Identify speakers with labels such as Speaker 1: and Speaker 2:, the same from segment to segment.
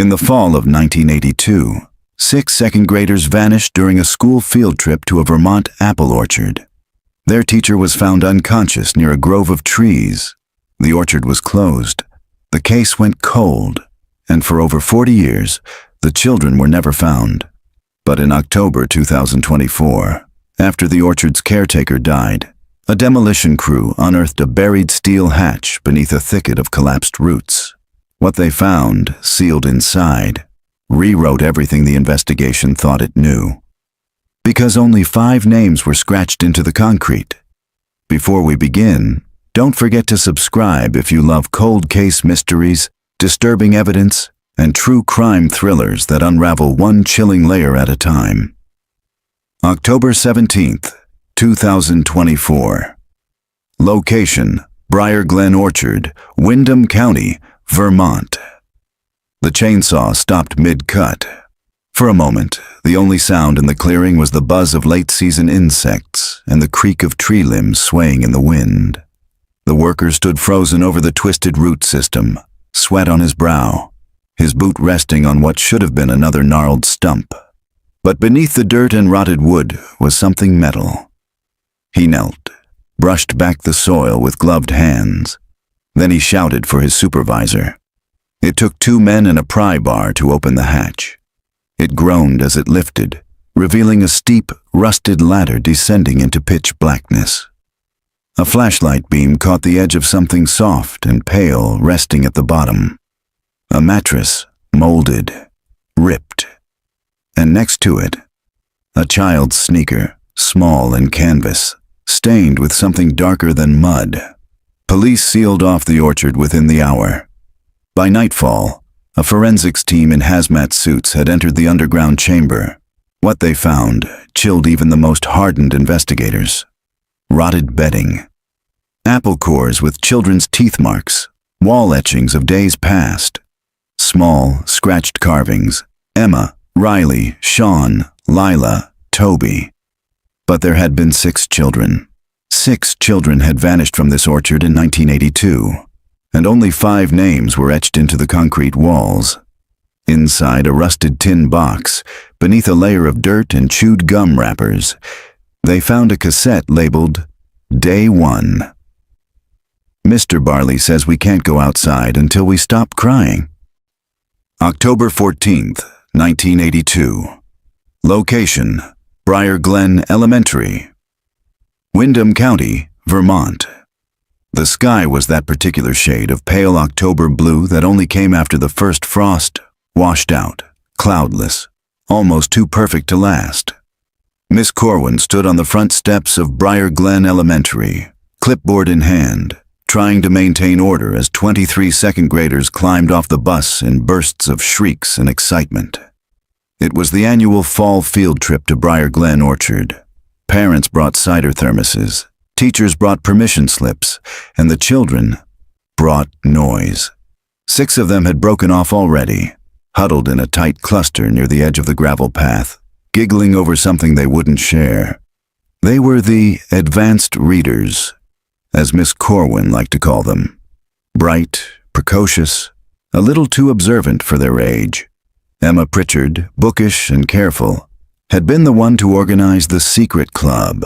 Speaker 1: In the fall of 1982, 6 second graders vanished during a school field trip to a Vermont apple orchard. Their teacher was found unconscious near a grove of trees. The orchard was closed. The case went cold, and for over 40 years, the children were never found. But in October 2024, after the orchard's caretaker died, a demolition crew unearthed a buried steel hatch beneath a thicket of collapsed roots. What they found, sealed inside, rewrote everything the investigation thought it knew. Because only 5 names were scratched into the concrete. Before we begin, don't forget to subscribe if you love cold case mysteries, disturbing evidence, and true crime thrillers that unravel one chilling layer at a time. October 17th, 2024. Location: Briar Glen Orchard, Windham County, Vermont. The chainsaw stopped mid-cut. For a moment, the only sound in the clearing was the buzz of late-season insects and the creak of tree limbs swaying in the wind. The worker stood frozen over the twisted root system, sweat on his brow, his boot resting on what should have been another gnarled stump. But beneath the dirt and rotted wood was something metal. He knelt, brushed back the soil with gloved hands. Then he shouted for his supervisor. It took 2 men and a pry bar to open the hatch. It groaned as it lifted, revealing a steep, rusted ladder descending into pitch blackness. A flashlight beam caught the edge of something soft and pale resting at the bottom. A mattress, molded, ripped. And next to it, a child's sneaker, small and canvas, stained with something darker than mud. Police sealed off the orchard within the hour. By nightfall, a forensics team in hazmat suits had entered the underground chamber. What they found chilled even the most hardened investigators. Rotted bedding, apple cores with children's teeth marks, wall etchings of days past, small, scratched carvings: Emma, Riley, Sean, Lila, Toby. But there had been 6 children. 6 children had vanished from this orchard in 1982, and only 5 names were etched into the concrete walls. Inside a rusted tin box, beneath a layer of dirt and chewed gum wrappers, they found a cassette labeled Day 1. Mr. Barley says we can't go outside until we stop crying. October 14th, 1982. Location: Briar Glen Elementary, Windham County, Vermont. The sky was that particular shade of pale October blue that only came after the first frost, washed out, cloudless, almost too perfect to last. Miss Corwin stood on the front steps of Briar Glen Elementary, clipboard in hand, trying to maintain order as 23 second graders climbed off the bus in bursts of shrieks and excitement. It was the annual fall field trip to Briar Glen Orchard. Parents brought cider thermoses, teachers brought permission slips, and the children brought noise. 6 of them had broken off already, huddled in a tight cluster near the edge of the gravel path, giggling over something they wouldn't share. They were the advanced readers, as Miss Corwin liked to call them. Bright, precocious, a little too observant for their age. Emma Pritchard, bookish and careful, had been the one to organize the secret club.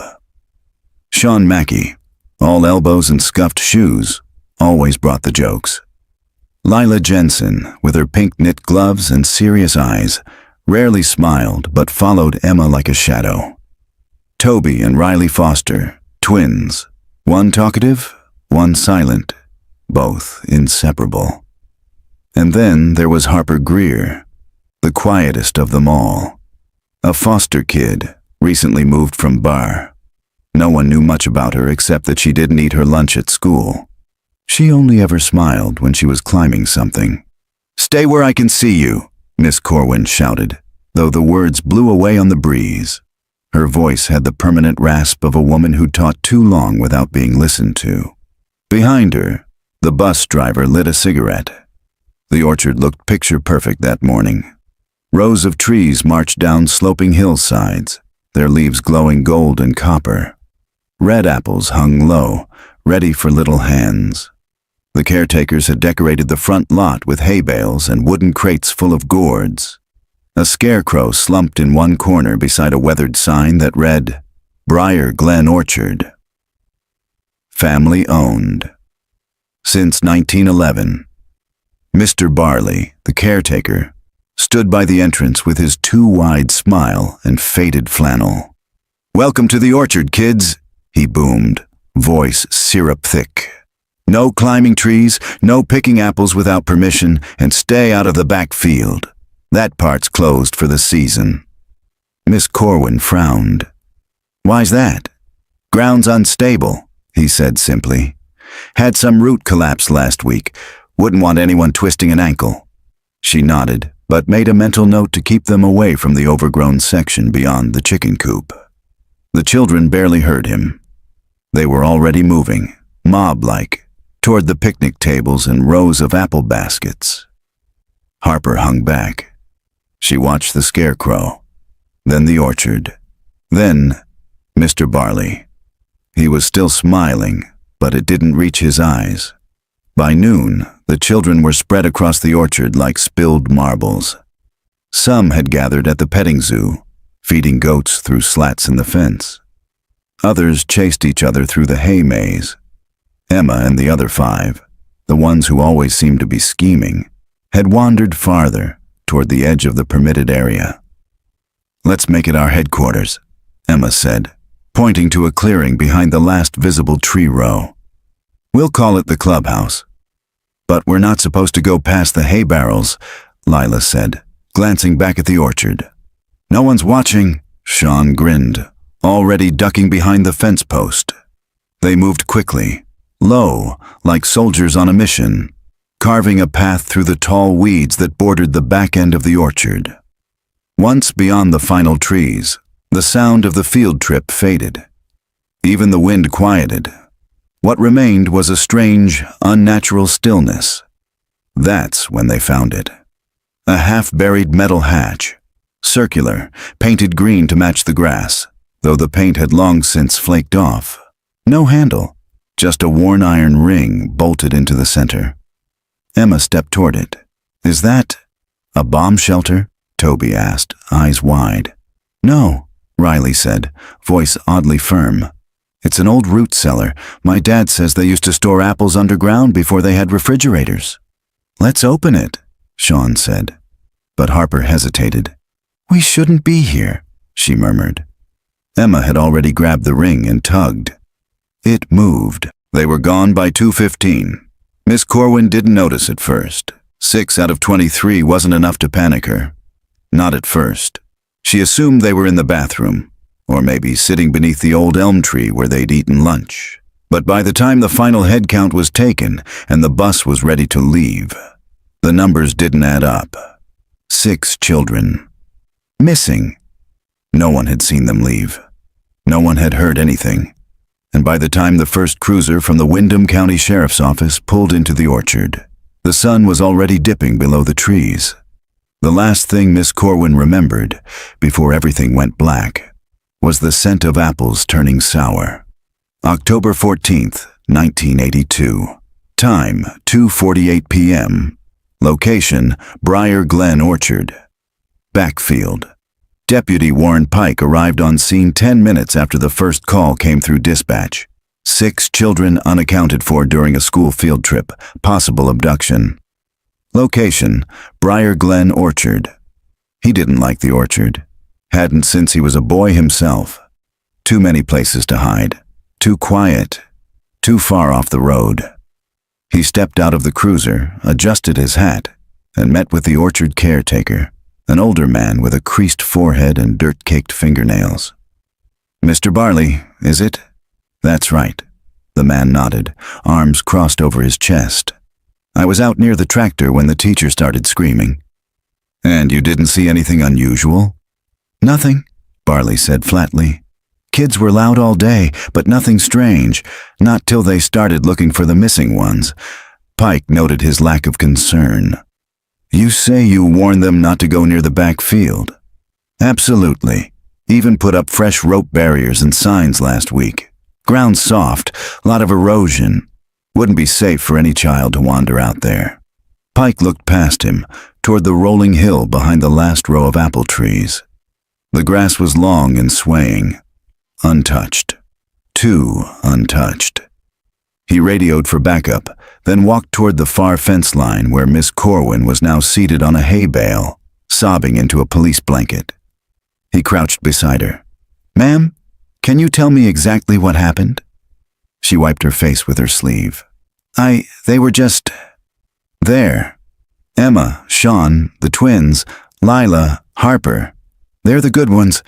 Speaker 1: Sean Mackey, all elbows and scuffed shoes, always brought the jokes. Lila Jensen, with her pink knit gloves and serious eyes, rarely smiled but followed Emma like a shadow. Toby and Riley Foster, twins, one talkative, one silent, both inseparable. And then there was Harper Greer, the quietest of them all. A foster kid, recently moved from Bar. No one knew much about her except that she didn't eat her lunch at school. She only ever smiled when she was climbing something. "Stay where I can see you," Miss Corwin shouted, though the words blew away on the breeze. Her voice had the permanent rasp of a woman who taught too long without being listened to. Behind her, the bus driver lit a cigarette. The orchard looked picture-perfect that morning. Rows of trees marched down sloping hillsides, their leaves glowing gold and copper. Red apples hung low, ready for little hands. The caretakers had decorated the front lot with hay bales and wooden crates full of gourds. A scarecrow slumped in one corner beside a weathered sign that read, Briar Glen Orchard. Family owned. Since 1911. Mr. Barley, the caretaker, stood by the entrance with his too wide smile and faded flannel. "Welcome to the orchard, kids," he boomed, voice syrup-thick. "No climbing trees, no picking apples without permission, and stay out of the back field. That part's closed for the season." Miss Corwin frowned. "Why's that?" "Ground's unstable," he said simply. "Had some root collapse last week. Wouldn't want anyone twisting an ankle." She nodded, but made a mental note to keep them away from the overgrown section beyond the chicken coop. The children barely heard him. They were already moving, mob-like, toward the picnic tables and rows of apple baskets. Harper hung back. She watched the scarecrow, then the orchard, then Mr. Barley. He was still smiling, but it didn't reach his eyes. By noon, the children were spread across the orchard like spilled marbles. Some had gathered at the petting zoo, feeding goats through slats in the fence. Others chased each other through the hay maze. Emma and the other 5, the ones who always seemed to be scheming, had wandered farther toward the edge of the permitted area. "Let's make it our headquarters," Emma said, pointing to a clearing behind the last visible tree row. "We'll call it the clubhouse." "But we're not supposed to go past the hay barrels," Lila said, glancing back at the orchard. "No one's watching," Sean grinned, already ducking behind the fence post. They moved quickly, low, like soldiers on a mission, carving a path through the tall weeds that bordered the back end of the orchard. Once beyond the final trees, the sound of the field trip faded. Even the wind quieted. What remained was a strange, unnatural stillness. That's when they found it. A half-buried metal hatch, circular, painted green to match the grass, though the paint had long since flaked off. No handle, just a worn iron ring bolted into the center. Emma stepped toward it. "Is that a bomb shelter?" Toby asked, eyes wide. "No," Riley said, voice oddly firm. "It's an old root cellar. My dad says they used to store apples underground before they had refrigerators." "Let's open it," Sean said. But Harper hesitated. "We shouldn't be here," she murmured. Emma had already grabbed the ring and tugged. It moved. They were gone by 2:15. Miss Corwin didn't notice at first. 6 out of 23 wasn't enough to panic her. Not at first. She assumed they were in the bathroom, or maybe sitting beneath the old elm tree where they'd eaten lunch. But by the time the final head count was taken and the bus was ready to leave, the numbers didn't add up. 6 children. Missing. No one had seen them leave. No one had heard anything. And by the time the first cruiser from the Windham County Sheriff's Office pulled into the orchard, the sun was already dipping below the trees. The last thing Miss Corwin remembered, before everything went black, was the scent of apples turning sour. October 14th, 1982. Time, 2:48 p.m. Location, Briar Glen Orchard. Backfield. Deputy Warren Pike arrived on scene 10 minutes after the first call came through dispatch. 6 children unaccounted for during a school field trip, possible abduction. Location, Briar Glen Orchard. He didn't like the orchard. Hadn't since he was a boy himself. Too many places to hide. Too quiet. Too far off the road. He stepped out of the cruiser, adjusted his hat, and met with the orchard caretaker, an older man with a creased forehead and dirt-caked fingernails. "Mr. Barley, is it?" "That's right." The man nodded, arms crossed over his chest. "I was out near the tractor when the teacher started screaming." "And you didn't see anything unusual?" "Nothing," Barley said flatly. "Kids were loud all day, but nothing strange, not till they started looking for the missing ones." Pike noted his lack of concern. "You say you warned them not to go near the back field?" "Absolutely. Even put up fresh rope barriers and signs last week. Ground's soft, lot of erosion." Wouldn't be safe for any child to wander out there. Pike looked past him, toward the rolling hill behind the last row of apple trees. The grass was long and swaying, untouched. Too untouched. He radioed for backup, then walked toward the far fence line where Miss Corwin was now seated on a hay bale, sobbing into a police blanket. He crouched beside her. "Ma'am, can you tell me exactly what happened?" She wiped her face with her sleeve. They were just there. Emma, Sean, the twins, Lila, Harper. They're the good ones.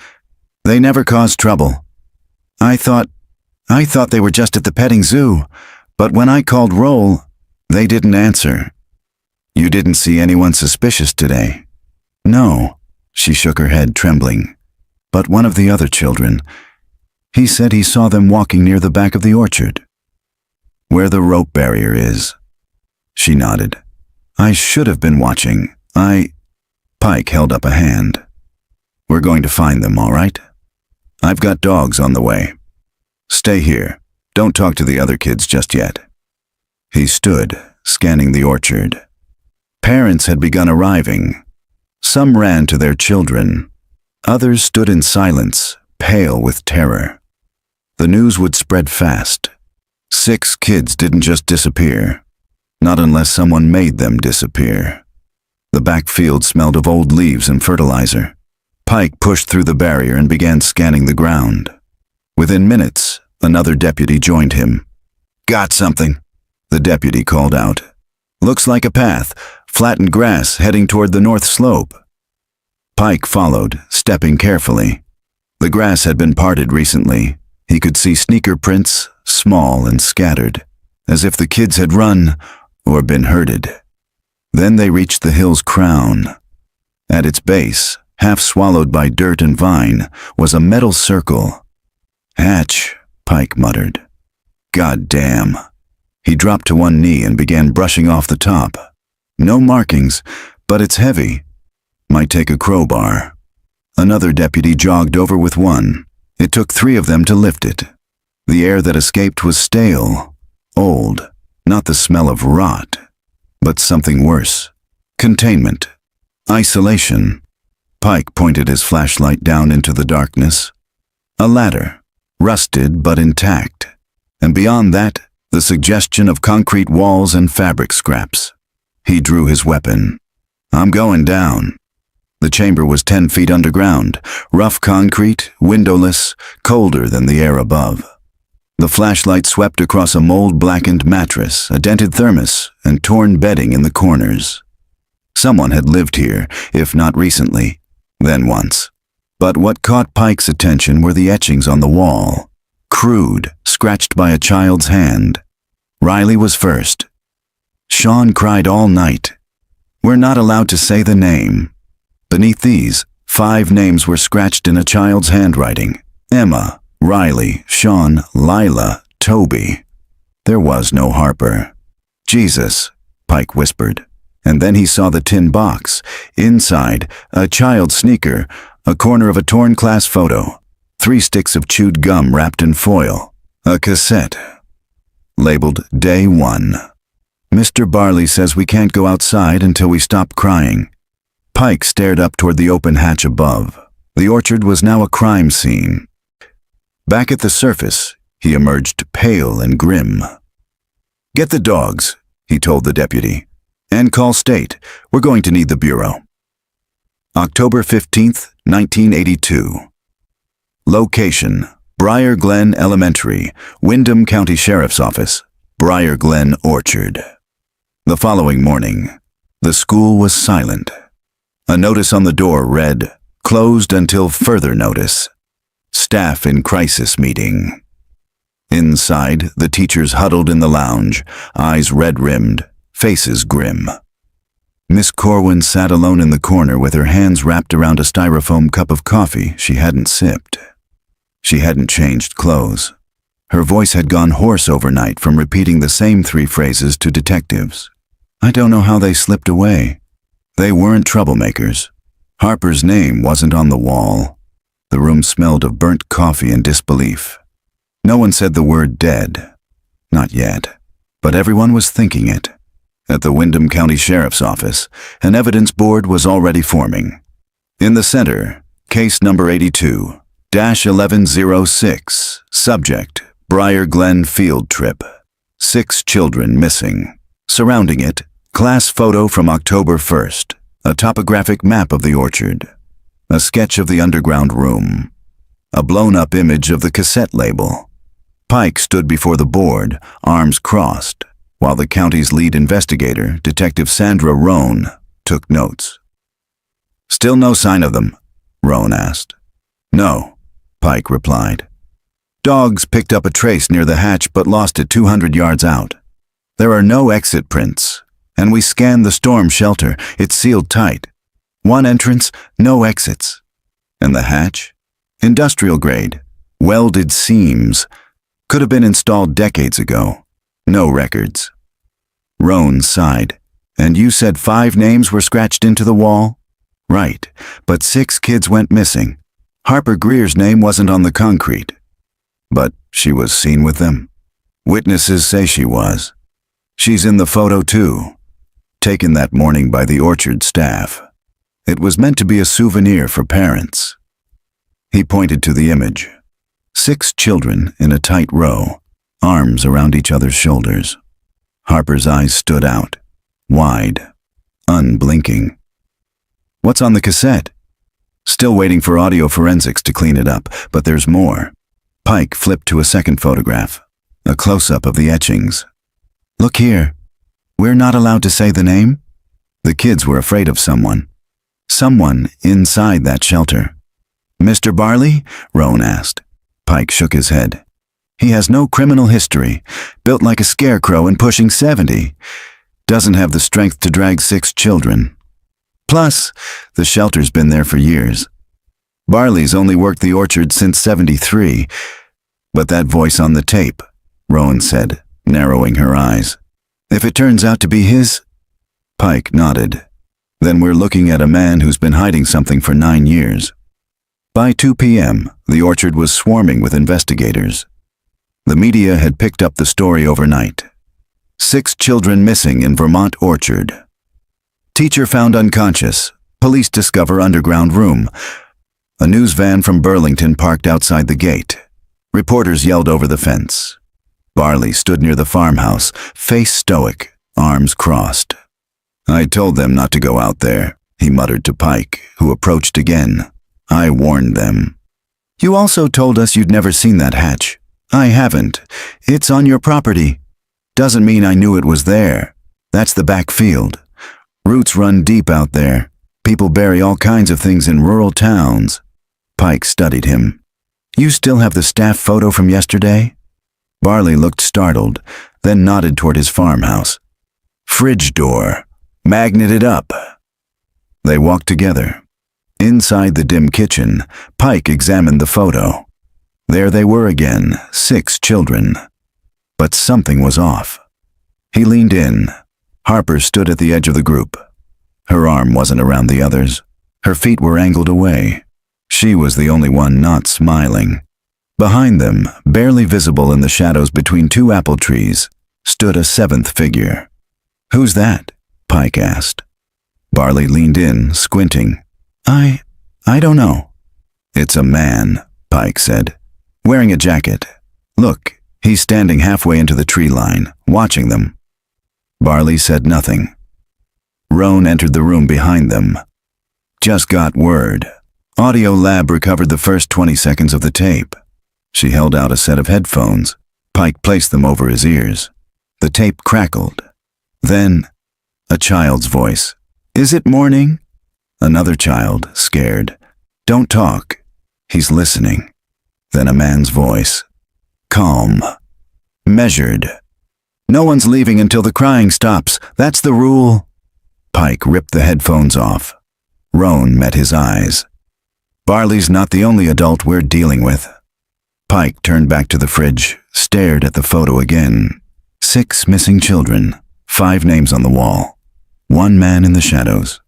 Speaker 1: They never caused trouble. I thought they were just at the petting zoo, but when I called roll, they didn't answer. You didn't see anyone suspicious today? No, she shook her head, trembling. But one of the other children, he said he saw them walking near the back of the orchard. Where the rope barrier is. She nodded. I should have been watching. Pike held up a hand. We're going to find them, all right? I've got dogs on the way. Stay here. Don't talk to the other kids just yet. He stood, scanning the orchard. Parents had begun arriving. Some ran to their children. Others stood in silence, pale with terror. The news would spread fast. 6 kids didn't just disappear. Not unless someone made them disappear. The backfield smelled of old leaves and fertilizer. Pike pushed through the barrier and began scanning the ground. Within minutes, another deputy joined him. Got something, the deputy called out. Looks like a path, flattened grass heading toward the north slope. Pike followed, stepping carefully. The grass had been parted recently. He could see sneaker prints, small and scattered, as if the kids had run or been herded. Then they reached the hill's crown. At its base, half swallowed by dirt and vine, was a metal circle. Hatch, Pike muttered. God damn. He dropped to one knee and began brushing off the top. No markings, but it's heavy. Might take a crowbar. Another deputy jogged over with one. It took 3 of them to lift it. The air that escaped was stale, old, not the smell of rot, but something worse. Containment. Isolation. Pike pointed his flashlight down into the darkness. A ladder, rusted but intact, and beyond that, the suggestion of concrete walls and fabric scraps. He drew his weapon. I'm going down. The chamber was 10 feet underground, rough concrete, windowless, colder than the air above. The flashlight swept across a mold-blackened mattress, a dented thermos, and torn bedding in the corners. Someone had lived here, if not recently, then once. But what caught Pike's attention were the etchings on the wall, crude, scratched by a child's hand. Riley was first. Sean cried all night. We're not allowed to say the name. Beneath these, 5 names were scratched in a child's handwriting. Emma, Riley, Sean, Lila, Toby. There was no Harper. Jesus, Pike whispered. And then he saw the tin box. Inside, a child's sneaker, a corner of a torn class photo, 3 sticks of chewed gum wrapped in foil, a cassette, labeled Day 1. Mr. Barley says we can't go outside until we stop crying. Pike stared up toward the open hatch above. The orchard was now a crime scene. Back at the surface, he emerged pale and grim. Get the dogs, he told the deputy, and call state. We're going to need the bureau. October 15th, 1982. Location: Briar Glen Elementary, Windham County Sheriff's Office, Briar Glen Orchard. The following morning, the school was silent. A notice on the door read, "Closed until further notice. Staff in crisis meeting." Inside, the teachers huddled in the lounge, eyes red-rimmed, faces grim. Miss Corwin sat alone in the corner with her hands wrapped around a styrofoam cup of coffee she hadn't sipped. She hadn't changed clothes. Her voice had gone hoarse overnight from repeating the same 3 phrases to detectives. I don't know how they slipped away. They weren't troublemakers. Harper's name wasn't on the wall. The room smelled of burnt coffee and disbelief. No one said the word dead. Not yet. But everyone was thinking it. At the Windham County Sheriff's Office, an evidence board was already forming. In the center, case number 82-1106, subject, Briar Glen field trip. 6 children missing. Surrounding it, class photo from October 1st, a topographic map of the orchard, a sketch of the underground room, a blown-up image of the cassette label. Pike stood before the board, arms crossed, while the county's lead investigator, Detective Sandra Roan, took notes. "Still no sign of them?" Roan asked. "No," Pike replied. "Dogs picked up a trace near the hatch but lost it 200 yards out. There are no exit prints, and we scanned the storm shelter. It's sealed tight. One entrance, no exits. And the hatch? Industrial grade, welded seams. Could have been installed decades ago. No records." Roan sighed. "And you said 5 names were scratched into the wall?" "Right, but 6 kids went missing. Harper Greer's name wasn't on the concrete." "But she was seen with them?" "Witnesses say she was. She's in the photo too, taken that morning by the orchard staff. It was meant to be a souvenir for parents." He pointed to the image. 6 children in a tight row, arms around each other's shoulders. Harper's eyes stood out, wide, unblinking. "What's on the cassette?" "Still waiting for audio forensics to clean it up, but there's more." Pike flipped to a second photograph, a close-up of the etchings. "Look here. We're not allowed to say the name?" "The kids were afraid of someone. Someone inside that shelter." "Mr. Barley?" Roan asked. Pike shook his head. "He has no criminal history, built like a scarecrow and pushing 70. Doesn't have the strength to drag 6 children. Plus, the shelter's been there for years. Barley's only worked the orchard since 73. But that voice on the tape," Roan said, narrowing her eyes. "If it turns out to be his—" Pike nodded. "Then we're looking at a man who's been hiding something for 9 years." By 2 p.m., the orchard was swarming with investigators. The media had picked up the story overnight. 6 children missing in Vermont orchard. Teacher found unconscious. Police discover underground room. A news van from Burlington parked outside the gate. Reporters yelled over the fence. Barley stood near the farmhouse, face stoic, arms crossed. "I told them not to go out there," he muttered to Pike, who approached again. "I warned them." "You also told us you'd never seen that hatch." "I haven't. It's on your property." "Doesn't mean I knew it was there. That's the back field. Roots run deep out there. People bury all kinds of things in rural towns." Pike studied him. "You still have the staff photo from yesterday?" Barley looked startled, then nodded toward his farmhouse. "Fridge door. Magneted up." They walked together. Inside the dim kitchen, Pike examined the photo. There they were again, 6 children. But something was off. He leaned in. Harper stood at the edge of the group. Her arm wasn't around the others. Her feet were angled away. She was the only one not smiling. Behind them, barely visible in the shadows between 2 apple trees, stood a 7th figure. "Who's that?" Pike asked. Barley leaned in, squinting. I don't know." "It's a man," Pike said, "wearing a jacket. Look, he's standing halfway into the tree line, watching them." Barley said nothing. Roan entered the room behind them. "Just got word. Audio Lab recovered the first 20 seconds of the tape." She held out a set of headphones. Pike placed them over his ears. The tape crackled. Then, a child's voice. "Is it morning?" Another child, scared. "Don't talk. He's listening." Then a man's voice. Calm. Measured. "No one's leaving until the crying stops. That's the rule." Pike ripped the headphones off. Roan met his eyes. "Barley's not the only adult we're dealing with." Pike turned back to the fridge, stared at the photo again. 6 missing children, 5 names on the wall. 1 man in the shadows.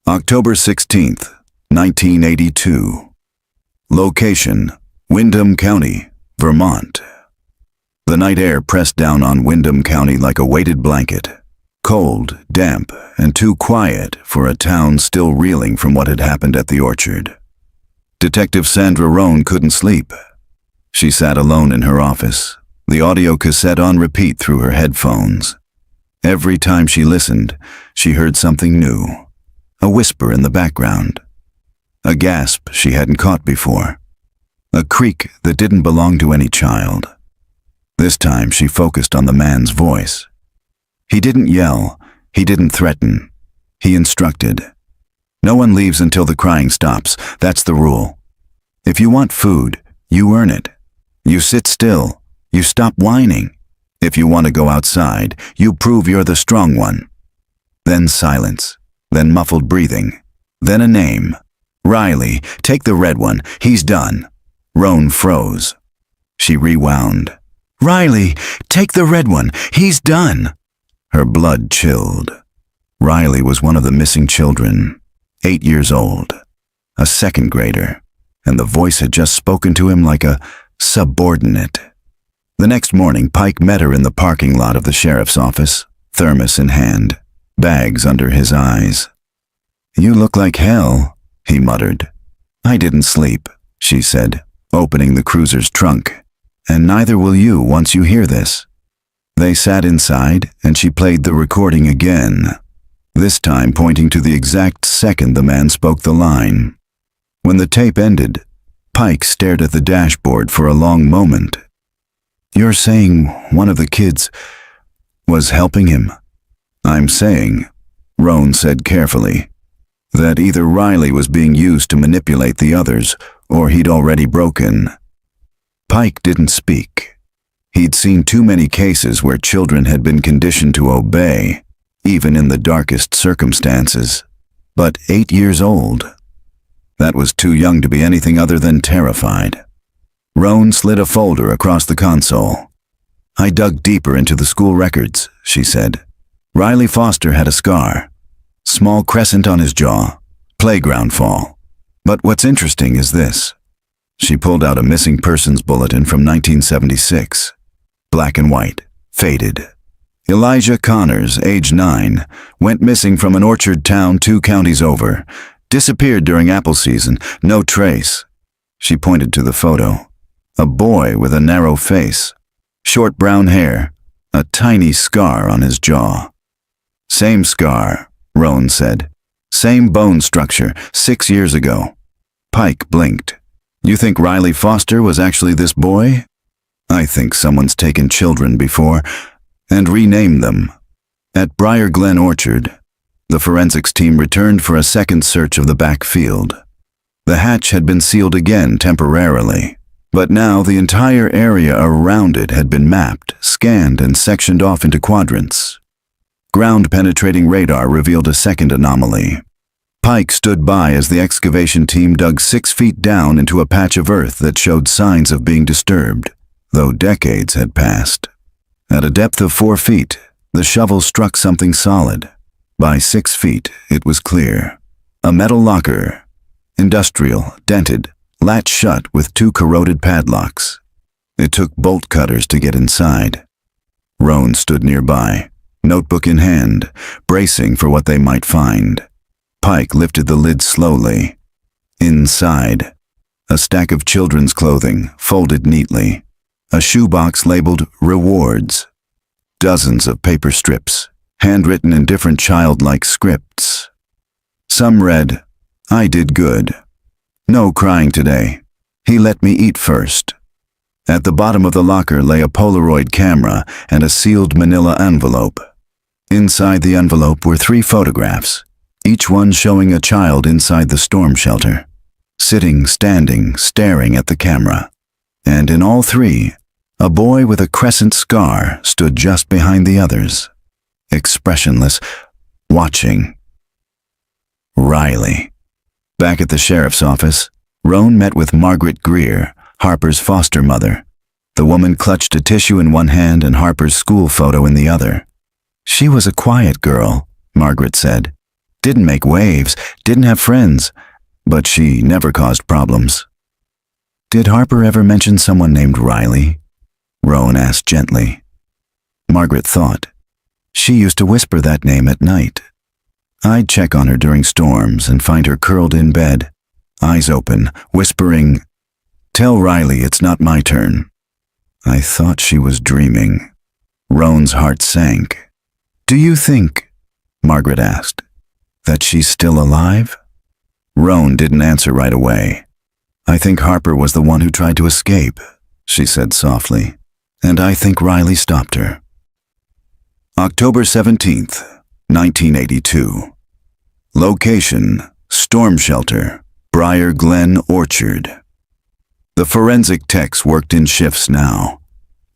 Speaker 1: October 16th, 1982. Location, Windham County, Vermont. The night air pressed down on Windham County like a weighted blanket. Cold, damp, and too quiet for a town still reeling from what had happened at the orchard. Detective Sandra Roan couldn't sleep. She sat alone in her office, the audio cassette on repeat through her headphones. Every time she listened, she heard something new. A whisper in the background. A gasp she hadn't caught before. A creak that didn't belong to any child. This time she focused on the man's voice. He didn't yell, he didn't threaten. He instructed. No one leaves until the crying stops, that's the rule. If you want food, you earn it. You sit still, you stop whining. If you want to go outside, you prove you're the strong one. Then silence, then muffled breathing, then a name. Riley, take the red one, he's done. Roan froze. She rewound. Riley, take the red one, he's done. Her blood chilled. Riley was one of the missing children, 8 years old, a second grader, and the voice had just spoken to him like a subordinate. The next morning, Pike met her in the parking lot of the sheriff's office, thermos in hand, bags under his eyes. You look like hell, he muttered. I didn't sleep, she said, opening the cruiser's trunk. And neither will you once you hear this. They sat inside, and she played the recording again, this time pointing to the exact second the man spoke the line. When the tape ended, Pike stared at the dashboard for a long moment. You're saying one of the kids was helping him? I'm saying, Roan said carefully, that either Riley was being used to manipulate the others, or he'd already broken. Pike didn't speak. He'd seen too many cases where children had been conditioned to obey, even in the darkest circumstances. But 8 years old. That was too young to be anything other than terrified. Roan slid a folder across the console. I dug deeper into the school records, she said. Riley Foster had a scar. Small crescent on his jaw. Playground fall. But what's interesting is this. She pulled out a missing persons bulletin from 1976. Black and white. Faded. Elijah Connors, age 9, went missing from an orchard town 2 counties over. Disappeared during apple season. No trace. She pointed to the photo. A boy with a narrow face. Short brown hair. A tiny scar on his jaw. Same scar, Roan said. Same bone structure, 6 years ago. Pike blinked. You think Riley Foster was actually this boy? I think someone's taken children before and renamed them. At Briar Glen Orchard, the forensics team returned for a second search of the back field. The hatch had been sealed again temporarily, but now the entire area around it had been mapped, scanned, and sectioned off into quadrants. Ground-penetrating radar revealed a second anomaly. Pike stood by as the excavation team dug 6 feet down into a patch of earth that showed signs of being disturbed, though decades had passed. At a depth of 4 feet, the shovel struck something solid. By 6 feet, it was clear. A metal locker. Industrial, dented, latched shut with 2 corroded padlocks. It took bolt cutters to get inside. Roan stood nearby, notebook in hand, bracing for what they might find. Pike lifted the lid slowly. Inside, a stack of children's clothing, folded neatly. A shoebox labeled Rewards. Dozens of paper strips, handwritten in different childlike scripts. Some read, I did good. No crying today. He let me eat first. At the bottom of the locker lay a Polaroid camera and a sealed manila envelope. Inside the envelope were 3 photographs, each one showing a child inside the storm shelter, sitting, standing, staring at the camera. And in all 3, a boy with a crescent scar stood just behind the others, expressionless, watching. Riley. Back at the sheriff's office, Roan met with Margaret Greer, Harper's foster mother. The woman clutched a tissue in one hand and Harper's school photo in the other. She was a quiet girl, Margaret said. Didn't make waves, didn't have friends, but she never caused problems. Did Harper ever mention someone named Riley? Rowan asked gently. Margaret thought. She used to whisper that name at night. I'd check on her during storms and find her curled in bed, eyes open, whispering, "Tell Riley it's not my turn." I thought she was dreaming. Rowan's heart sank. Do you think, Margaret asked, that she's still alive? Rowan didn't answer right away. I think Harper was the one who tried to escape, she said softly, and I think Riley stopped her. October 17th, 1982. Location, storm shelter, Briar Glen Orchard. The forensic techs worked in shifts now.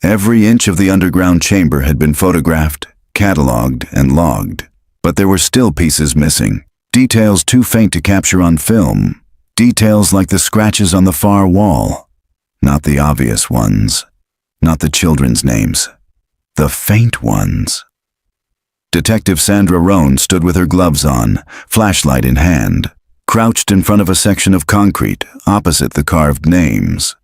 Speaker 1: Every inch of the underground chamber had been photographed, cataloged, and logged, but there were still pieces missing, details too faint to capture on film, details like the scratches on the far wall. Not the obvious ones, not the children's names, the faint ones. Detective Sandra Roan stood with her gloves on, flashlight in hand, crouched in front of a section of concrete opposite the carved names.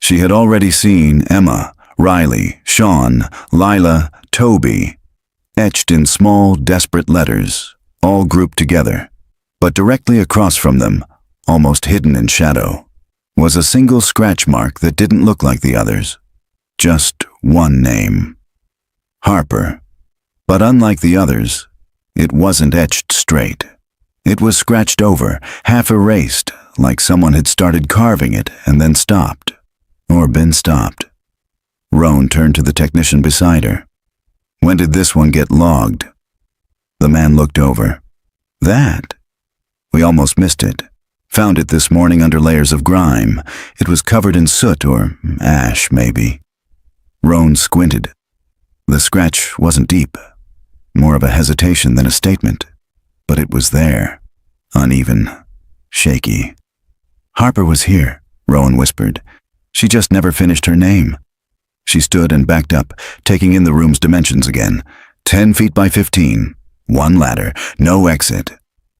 Speaker 1: She had already seen Emma, Riley, Sean, Lila, Toby, etched in small, desperate letters, all grouped together. But directly across from them, almost hidden in shadow, was a single scratch mark that didn't look like the others. Just one name. Harper. But unlike the others, it wasn't etched straight. It was scratched over, half erased, like someone had started carving it and then stopped. Or been stopped. Roan turned to the technician beside her. When did this one get logged? The man looked over. That? We almost missed it. Found it this morning under layers of grime. It was covered in soot or ash, maybe. Roan squinted. The scratch wasn't deep. More of a hesitation than a statement. But it was there. Uneven. Shaky. Harper was here, Rowan whispered. She just never finished her name. She stood and backed up, taking in the room's dimensions again. 10 feet by 15. One ladder. No exit.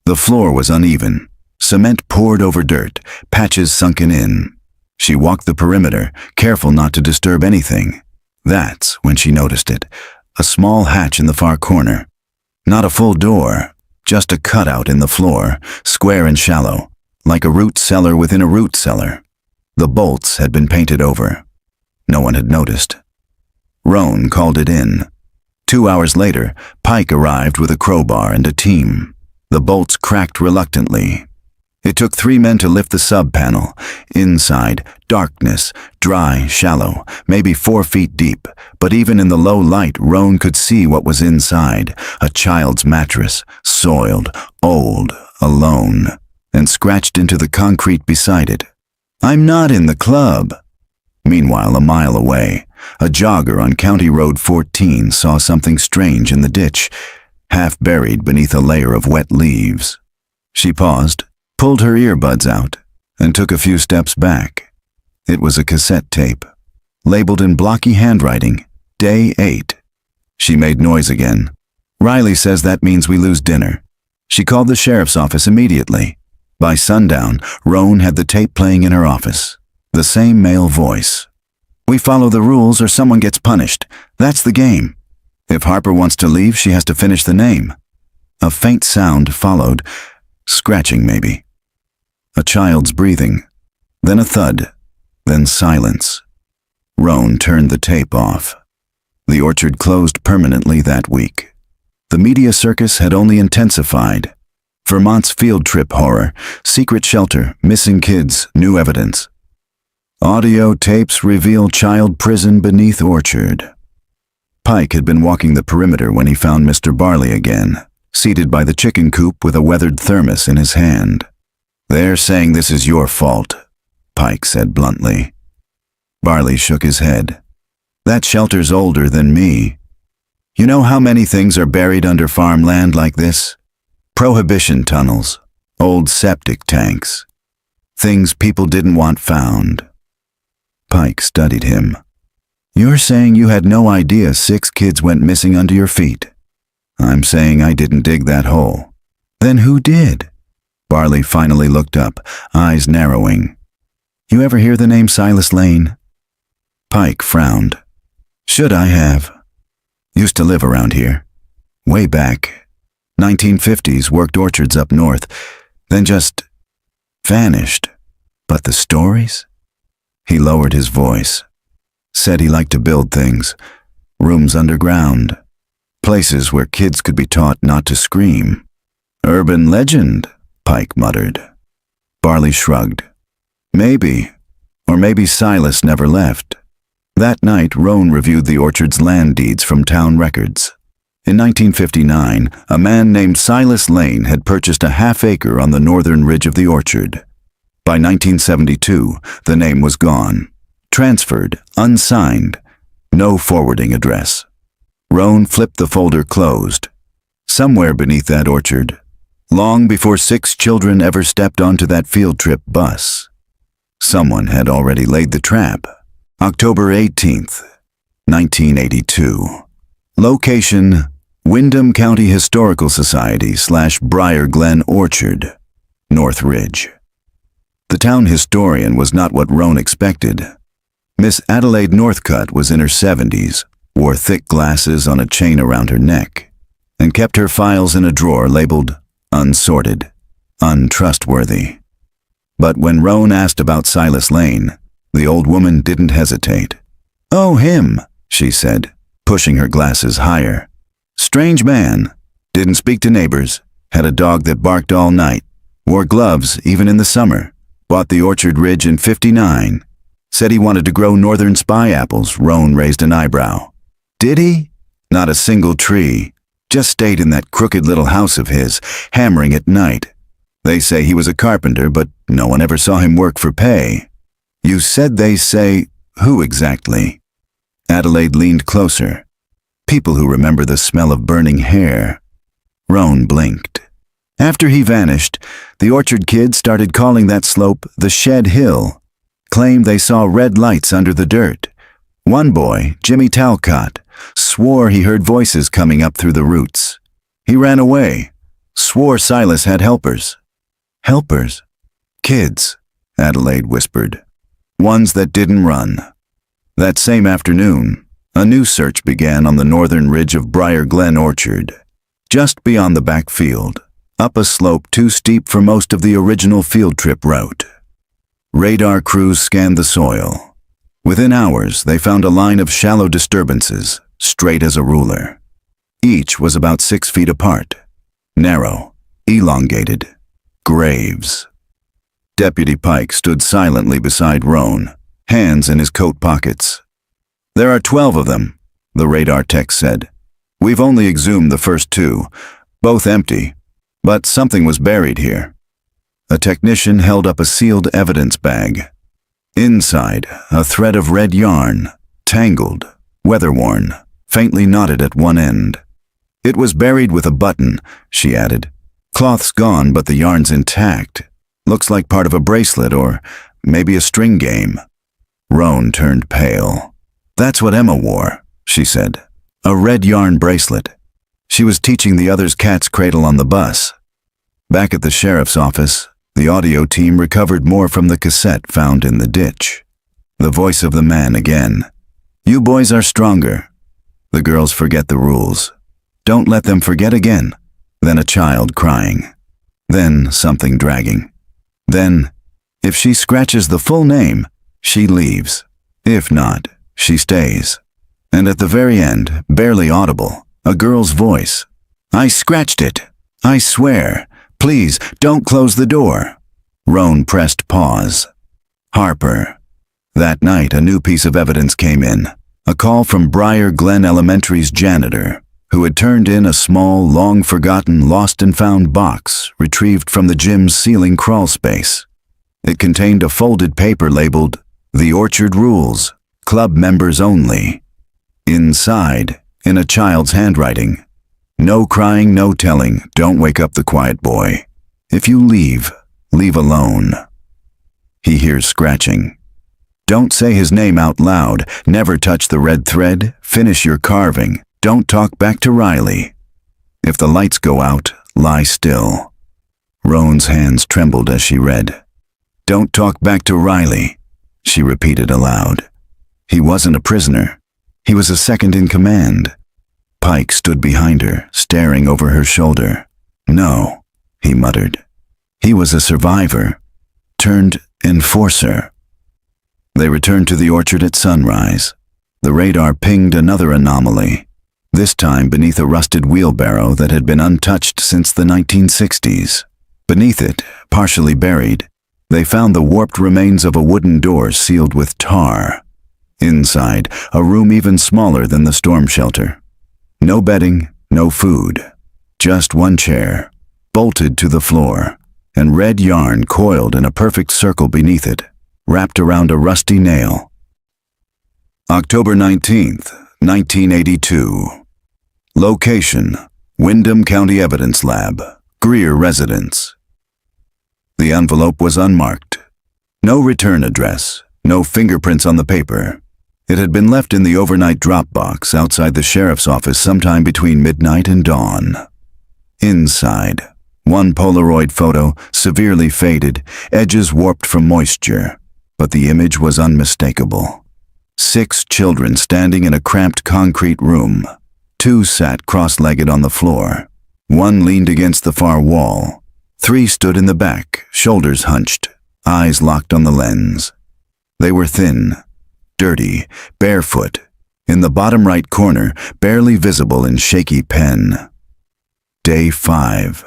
Speaker 1: The floor was uneven. Cement poured over dirt, patches sunken in. She walked the perimeter, careful not to disturb anything. That's when she noticed it. A small hatch in the far corner. Not a full door, just a cutout in the floor, square and shallow, like a root cellar within a root cellar. The bolts had been painted over. No one had noticed. Roan called it in. 2 hours later, Pike arrived with a crowbar and a team. The bolts cracked reluctantly. It took 3 men to lift the sub-panel. Inside, darkness, dry, shallow, maybe 4 feet deep. But even in the low light, Roan could see what was inside. A child's mattress, soiled, old, alone, and scratched into the concrete beside it. I'm not in the club. Meanwhile, a mile away, a jogger on County Road 14 saw something strange in the ditch, half buried beneath a layer of wet leaves. She paused, pulled her earbuds out, and took a few steps back. It was a cassette tape, labeled in blocky handwriting, Day 8. She made noise again. Riley says that means we lose dinner. She called the sheriff's office immediately. By sundown, Roan had the tape playing in her office. The same male voice. We follow the rules or someone gets punished. That's the game. If Harper wants to leave, she has to finish the name. A faint sound followed, scratching maybe. A child's breathing, then a thud, then silence. Roan turned the tape off. The orchard closed permanently that week. The media circus had only intensified. Vermont's field trip horror, secret shelter, missing kids, new evidence. Audio tapes reveal child prison beneath orchard. Pike had been walking the perimeter when he found Mr. Barley again, seated by the chicken coop with a weathered thermos in his hand. They're saying this is your fault, Pike said bluntly. Barley shook his head. That shelter's older than me. You know how many things are buried under farmland like this? Prohibition tunnels, old septic tanks, things people didn't want found. Pike studied him. You're saying you had no idea 6 kids went missing under your feet. I'm saying I didn't dig that hole. Then who did? Barley finally looked up, eyes narrowing. You ever hear the name Silas Lane? Pike frowned. Should I have? Used to live around here. Way back. 1950s, worked orchards up north, then just vanished. But the stories? He lowered his voice. Said he liked to build things. Rooms underground. Places where kids could be taught not to scream. Urban legend, Pike muttered. Barley shrugged. Maybe. Or maybe Silas never left. That night, Roan reviewed the orchard's land deeds from town records. In 1959, a man named Silas Lane had purchased a half-acre on the northern ridge of the orchard. By 1972, the name was gone. Transferred, unsigned, no forwarding address. Roan flipped the folder closed. Somewhere beneath that orchard, long before 6 children ever stepped onto that field trip bus, someone had already laid the trap. October 18th, 1982. Location, Windham County Historical Society / Briar Glen Orchard, North Ridge. The town historian was not what Roan expected. Miss Adelaide Northcutt was in her 70s, wore thick glasses on a chain around her neck, and kept her files in a drawer labeled unsorted, untrustworthy. But when Roan asked about Silas Lane, the old woman didn't hesitate. "Oh, him," she said, pushing her glasses higher. "Strange man. Didn't speak to neighbors. Had a dog that barked all night. Wore gloves even in the summer. Bought the orchard ridge in '59. Said he wanted to grow northern spy apples." Roan raised an eyebrow. "Did he?" "Not a single tree. Just stayed in that crooked little house of his, hammering at night. They say he was a carpenter, but no one ever saw him work for pay." "You said they say. Who exactly?" Adelaide leaned closer. "People who remember the smell of burning hair." Roan blinked. "After he vanished, the orchard kids started calling that slope the Shed Hill. Claimed they saw red lights under the dirt. One boy, Jimmy Talcott, swore he heard voices coming up through the roots. He ran away. Swore Silas had helpers." "Helpers?" "Kids," Adelaide whispered. "Ones that didn't run." That same afternoon, a new search began on the northern ridge of Briar Glen Orchard, just beyond the back field, up a slope too steep for most of the original field trip route. Radar crews scanned the soil. Within hours, they found a line of shallow disturbances, straight as a ruler. Each was about 6 feet apart, narrow, elongated, graves. Deputy Pike stood silently beside Roan, hands in his coat pockets. "There are 12 of them," the radar tech said. "We've only exhumed the first 2, both empty, but something was buried here." A technician held up a sealed evidence bag. Inside, a thread of red yarn, tangled, weather-worn, faintly knotted at one end. "It was buried with a button," she added. "Cloth's gone, but the yarn's intact. Looks like part of a bracelet or maybe a string game." Roan turned pale. "That's what Emma wore," she said. "A red yarn bracelet. She was teaching the others cat's cradle on the bus." Back at the sheriff's office, the audio team recovered more from the cassette found in the ditch. The voice of the man again. "You boys are stronger. The girls forget the rules. Don't let them forget again." Then a child crying. Then something dragging. Then, if she scratches the full name, she leaves. If not, she stays. And at the very end, barely audible, a girl's voice. "I scratched it. I swear. Please, don't close the door." Roan pressed pause. Harper. That night, a new piece of evidence came in. A call from Briar Glen Elementary's janitor, who had turned in a small, long-forgotten, lost-and-found box retrieved from the gym's ceiling crawl space. It contained a folded paper labeled, "The Orchard Rules, Club Members Only." Inside, in a child's handwriting, "No crying, no telling, don't wake up the quiet boy. If you leave, leave alone." He hears scratching. "Don't say his name out loud, never touch the red thread, finish your carving, don't talk back to Riley. If the lights go out, lie still." Roan's hands trembled as she read. "Don't talk back to Riley," she repeated aloud. He wasn't a prisoner. He was a second in command. Pike stood behind her, staring over her shoulder. No, he muttered. He was a survivor, turned enforcer. They returned to the orchard at sunrise. The radar pinged another anomaly, this time beneath a rusted wheelbarrow that had been untouched since the 1960s. Beneath it, partially buried, they found the warped remains of a wooden door sealed with tar. Inside, a room even smaller than the storm shelter. No bedding, no food. Just one chair, bolted to the floor, and red yarn coiled in a perfect circle beneath it, wrapped around a rusty nail. October 19th, 1982. Location: Windham County Evidence Lab, Greer Residence. The envelope was unmarked. No return address, no fingerprints on the paper. It had been left in the overnight drop box outside the sheriff's office sometime between midnight and dawn. Inside, one Polaroid photo, severely faded, edges warped from moisture, but the image was unmistakable. 6 children standing in a cramped concrete room. 2 sat cross-legged on the floor. 1 leaned against the far wall. 3 stood in the back, shoulders hunched, eyes locked on the lens. They were thin, dirty, barefoot, in the bottom right corner, barely visible in shaky pen. Day 5.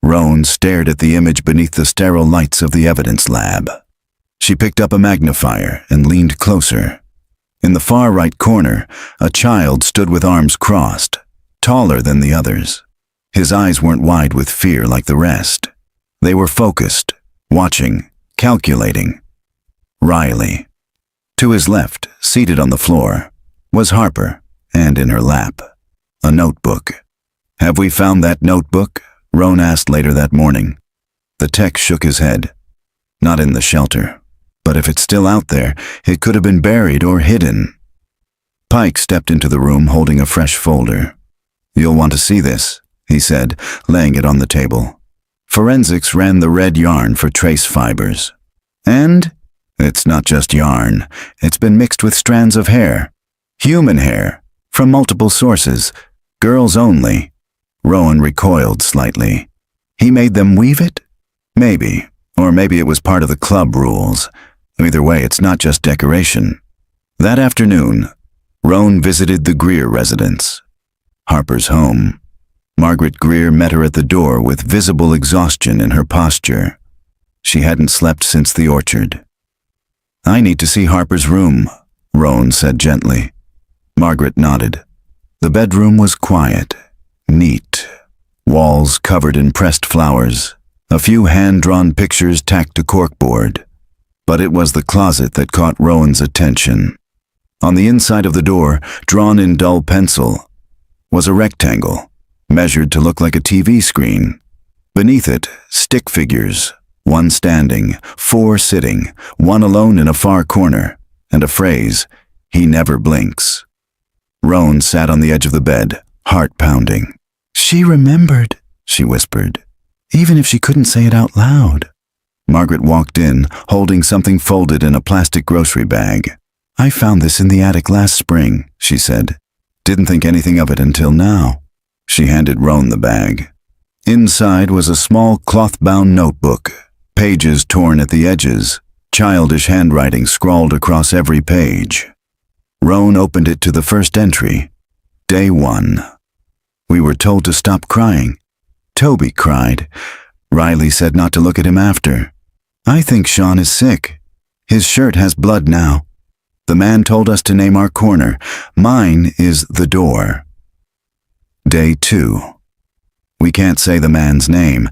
Speaker 1: Roan stared at the image beneath the sterile lights of the evidence lab. She picked up a magnifier and leaned closer. In the far right corner, a child stood with arms crossed, taller than the others. His eyes weren't wide with fear like the rest. They were focused, watching, calculating. Riley. To his left, seated on the floor, was Harper, and in her lap, a notebook. "Have we found that notebook?" Roan asked later that morning. The tech shook his head. "Not in the shelter. But if it's still out there, it could have been buried or hidden." Pike stepped into the room holding a fresh folder. "You'll want to see this," he said, laying it on the table. Forensics ran the red yarn for trace fibers. And it's not just yarn. It's been mixed with strands of hair. Human hair, from multiple sources. Girls only. Rowan recoiled slightly. He made them weave it? Maybe. Or maybe it was part of the club rules. Either way, it's not just decoration. That afternoon, Roan visited the Greer residence, Harper's home. Margaret Greer met her at the door with visible exhaustion in her posture. She hadn't slept since the orchard. "I need to see Harper's room," Roan said gently. Margaret nodded. The bedroom was quiet, neat, walls covered in pressed flowers, a few hand-drawn pictures tacked to corkboard. But it was the closet that caught Rowan's attention. On the inside of the door, drawn in dull pencil, was a rectangle, measured to look like a TV screen. Beneath it, stick figures, 1 standing, 4 sitting, 1 alone in a far corner, and a phrase, "He never blinks." Roan sat on the edge of the bed, heart pounding. "She remembered," she whispered, even if she couldn't say it out loud. Margaret walked in, holding something folded in a plastic grocery bag. "I found this in the attic last spring," she said. "Didn't think anything of it until now." She handed Roan the bag. Inside was a small cloth-bound notebook, pages torn at the edges, childish handwriting scrawled across every page. Roan opened it to the first entry. Day 1. "We were told to stop crying. Toby cried. Riley said not to look at him after. I think Sean is sick. His shirt has blood now. The man told us to name our corner. Mine is the door." Day 2. "We can't say the man's name,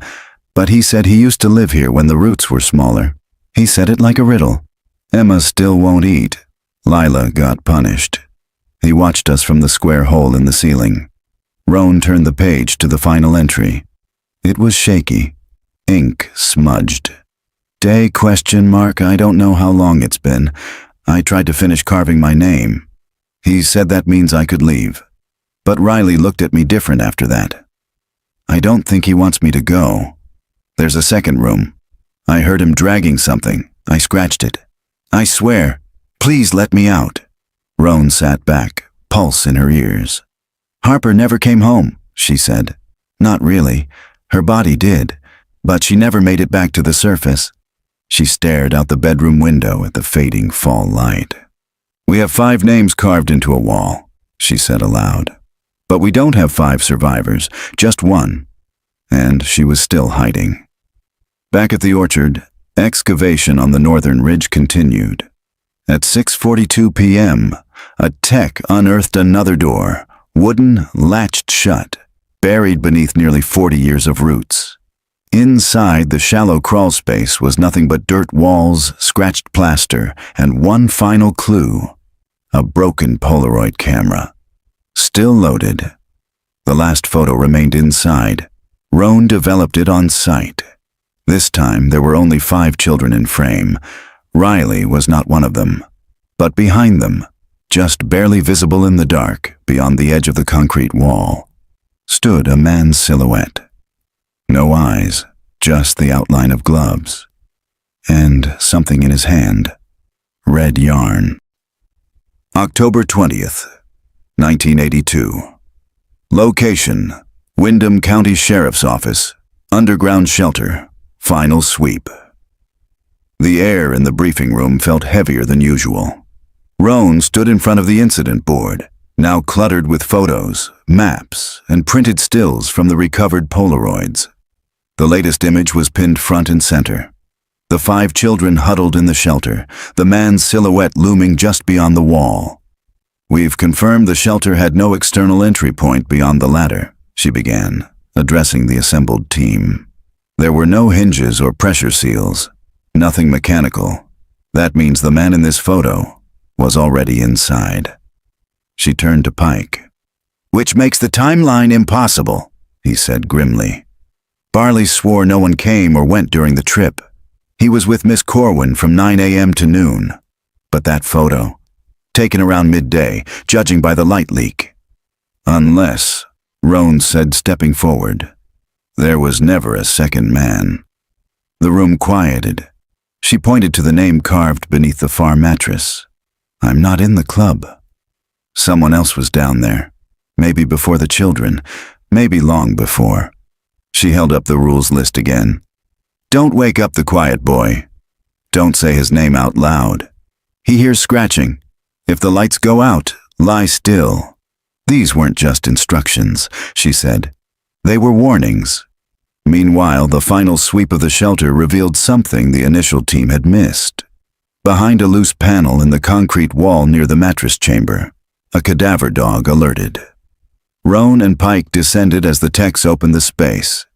Speaker 1: but he said he used to live here when the roots were smaller. He said it like a riddle. Emma still won't eat. Lila got punished." He watched us from the square hole in the ceiling. Roan turned the page to the final entry. It was shaky. Ink smudged. "Day ? I don't know how long it's been. I tried to finish carving my name. He said that means I could leave. But Riley looked at me different after that. I don't think he wants me to go. There's a second room. I heard him dragging something. I scratched it. I swear. Please let me out." Roan sat back, pulse in her ears. Harper never came home, she said. Not really. Her body did, but she never made it back to the surface. She stared out the bedroom window at the fading fall light. We have 5 names carved into a wall, she said aloud. But we don't have 5 survivors, just 1. And she was still hiding. Back at the orchard, excavation on the northern ridge continued. At 6:42 p.m., a tech unearthed another door, wooden, latched shut, buried beneath nearly 40 years of roots. Inside the shallow crawl space was nothing but dirt walls, scratched plaster, and one final clue: a broken Polaroid camera. Still loaded. The last photo remained inside. Roan developed it on site. This time there were only 5 children in frame. Riley was not one of them. But behind them, just barely visible in the dark, beyond the edge of the concrete wall, stood a man's silhouette. No eyes, just the outline of gloves. And something in his hand. Red yarn. October 20th, 1982. Location: Windham County Sheriff's Office. Underground shelter. Final sweep. The air in the briefing room felt heavier than usual. Roan stood in front of the incident board, now cluttered with photos, maps, and printed stills from the recovered Polaroids. The latest image was pinned front and center. The 5 children huddled in the shelter, the man's silhouette looming just beyond the wall. We've confirmed the shelter had no external entry point beyond the ladder, she began, addressing the assembled team. There were no hinges or pressure seals, nothing mechanical. That means the man in this photo was already inside. She turned to Pike. Which makes the timeline impossible, he said grimly. Barley swore no one came or went during the trip. He was with Miss Corwin from 9 a.m. to noon. But that photo, taken around midday, judging by the light leak. Unless, Roan said, stepping forward, there was never a second man. The room quieted. She pointed to the name carved beneath the far mattress. I'm not in the club. Someone else was down there. Maybe before the children. Maybe long before. She held up the rules list again. Don't wake up the quiet boy. Don't say his name out loud. He hears scratching. If the lights go out, lie still. These weren't just instructions, she said. They were warnings. Meanwhile, the final sweep of the shelter revealed something the initial team had missed. Behind a loose panel in the concrete wall near the mattress chamber, a cadaver dog alerted. Roan and Pike descended as the techs opened the space.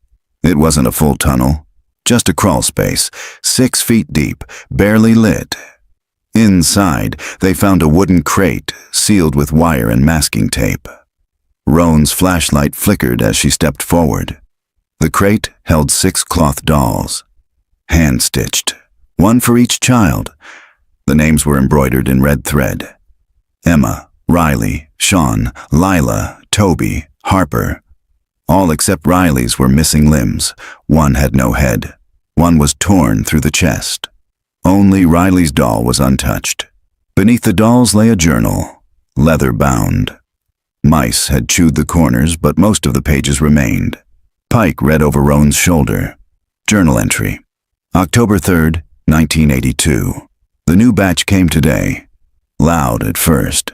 Speaker 1: It wasn't a full tunnel, just a crawl space, 6 feet deep, barely lit. Inside, they found a wooden crate sealed with wire and masking tape. Roan's flashlight flickered as she stepped forward. The crate held 6 cloth dolls, hand-stitched, 1 for each child. The names were embroidered in red thread. Emma, Riley, Sean, Lila, Toby, Harper. All except Riley's were missing limbs. 1 had no head. 1 was torn through the chest. Only Riley's doll was untouched. Beneath the dolls lay a journal, leather-bound. Mice had chewed the corners, but most of the pages remained. Pike read over Roan's shoulder. Journal entry. October 3rd, 1982. The new batch came today. Loud at first.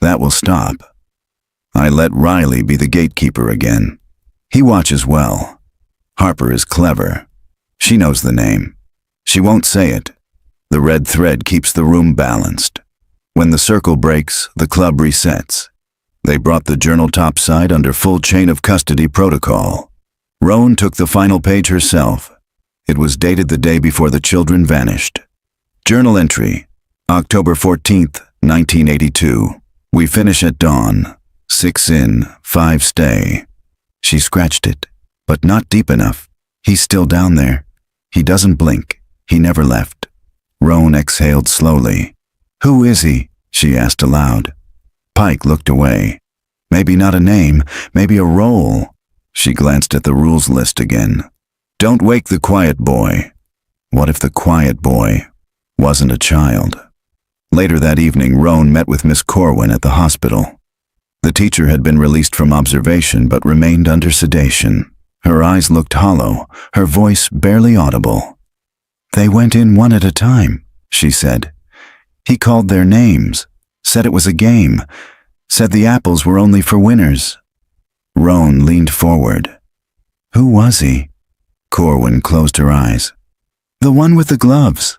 Speaker 1: That will stop. I let Riley be the gatekeeper again. He watches well. Harper is clever. She knows the name. She won't say it. The red thread keeps the room balanced. When the circle breaks, the club resets. They brought the journal topside under full chain of custody protocol. Roan took the final page herself. It was dated the day before the children vanished. Journal entry, October 14th, 1982. We finish at dawn. 6 in, 5 stay. She scratched it, but not deep enough. He's still down there. He doesn't blink. He never left. Roan exhaled slowly. Who is he? She asked aloud. Pike looked away. Maybe not a name, maybe a role. She glanced at the rules list again. Don't wake the quiet boy. What if the quiet boy wasn't a child? Later that evening, Roan met with Miss Corwin at the hospital. The teacher had been released from observation but remained under sedation. Her eyes looked hollow, her voice barely audible. "They went in one at a time," she said. "He called their names, said it was a game, said the apples were only for winners." Roan leaned forward. "Who was he?" Corwin closed her eyes. "The one with the gloves.